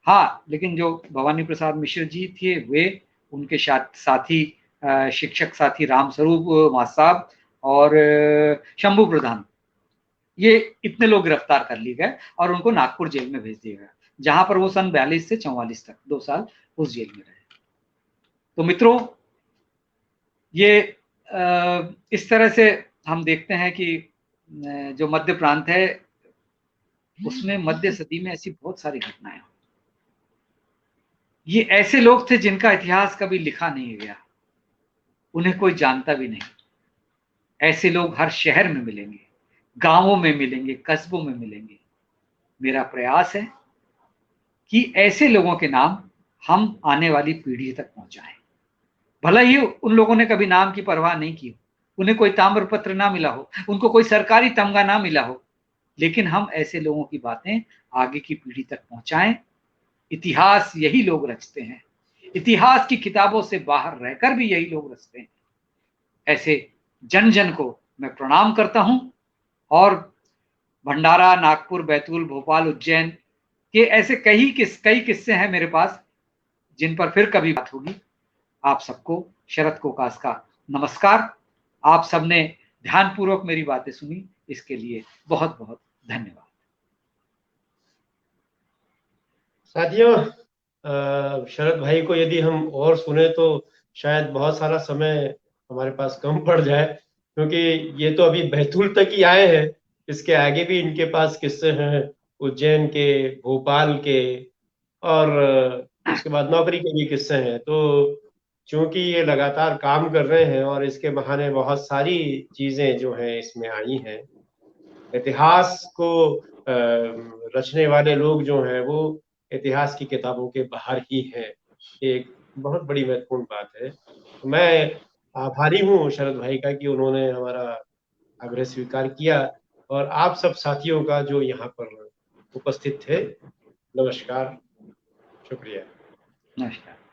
[SPEAKER 2] हाँ, लेकिन जो भवानी प्रसाद मिश्र जी थे, वे उनके साथी शिक्षक साथी रामस्वरूप मास साहब और शंभू प्रधान, ये इतने लोग गिरफ्तार कर लिए गए और उनको नागपुर जेल में भेज दिया गया, जहां पर वो सन 42 से 44 तक 2 साल उस जेल में रहे। तो मित्रों, ये इस तरह से हम देखते हैं कि जो मध्य प्रांत है उसमें मध्य सदी में ऐसी बहुत सारी घटनाएं, ये ऐसे लोग थे जिनका इतिहास कभी लिखा नहीं गया, उन्हें कोई जानता भी नहीं। ऐसे लोग हर शहर में मिलेंगे, गांवों में मिलेंगे, कस्बों में मिलेंगे। मेरा प्रयास है कि ऐसे लोगों के नाम हम आने वाली पीढ़ी तक पहुंचाएं। भला ही उन लोगों ने कभी नाम की परवाह नहीं की, उन्हें कोई ताम्र पत्र ना मिला हो, उनको कोई सरकारी तमगा ना मिला हो, लेकिन हम ऐसे लोगों की बातें आगे की पीढ़ी तक पहुंचाएं। इतिहास यही लोग रचते हैं, इतिहास की किताबों से बाहर रहकर भी यही लोग रचते हैं। ऐसे जन जन को मैं प्रणाम करता हूं, और भंडारा, नागपुर, बैतूल, भोपाल, उज्जैन के ऐसे कई किस्से हैं मेरे पास, जिन पर फिर कभी बात होगी। आप सबको शरद कोकास का नमस्कार। आप सबने ध्यानपूर्वक मेरी बातें सुनी, इसके लिए बहुत बहुत धन्यवाद।
[SPEAKER 1] साथियों, शरद भाई को यदि हम और सुने तो शायद बहुत सारा समय हमारे पास कम पड़ जाए, क्योंकि ये तो अभी बैतूल तक ही आए हैं। इसके आगे भी इनके पास किस्से हैं, उज्जैन के, भोपाल के, और उसके बाद नौकरी के भी किस्से हैं। तो चूंकि ये लगातार काम कर रहे हैं और इसके बहाने बहुत सारी चीजें जो हैं इसमें आई हैं, इतिहास को रचने वाले लोग जो हैं वो इतिहास की किताबों के बाहर ही हैं। एक बहुत बड़ी महत्वपूर्ण बात है। मैं आभारी हूँ शरद भाई का कि उन्होंने हमारा आग्रह स्वीकार किया, और आप सब साथियों का जो यहाँ पर उपस्थित थे, नमस्कार, शुक्रिया।
[SPEAKER 2] नमस्कार।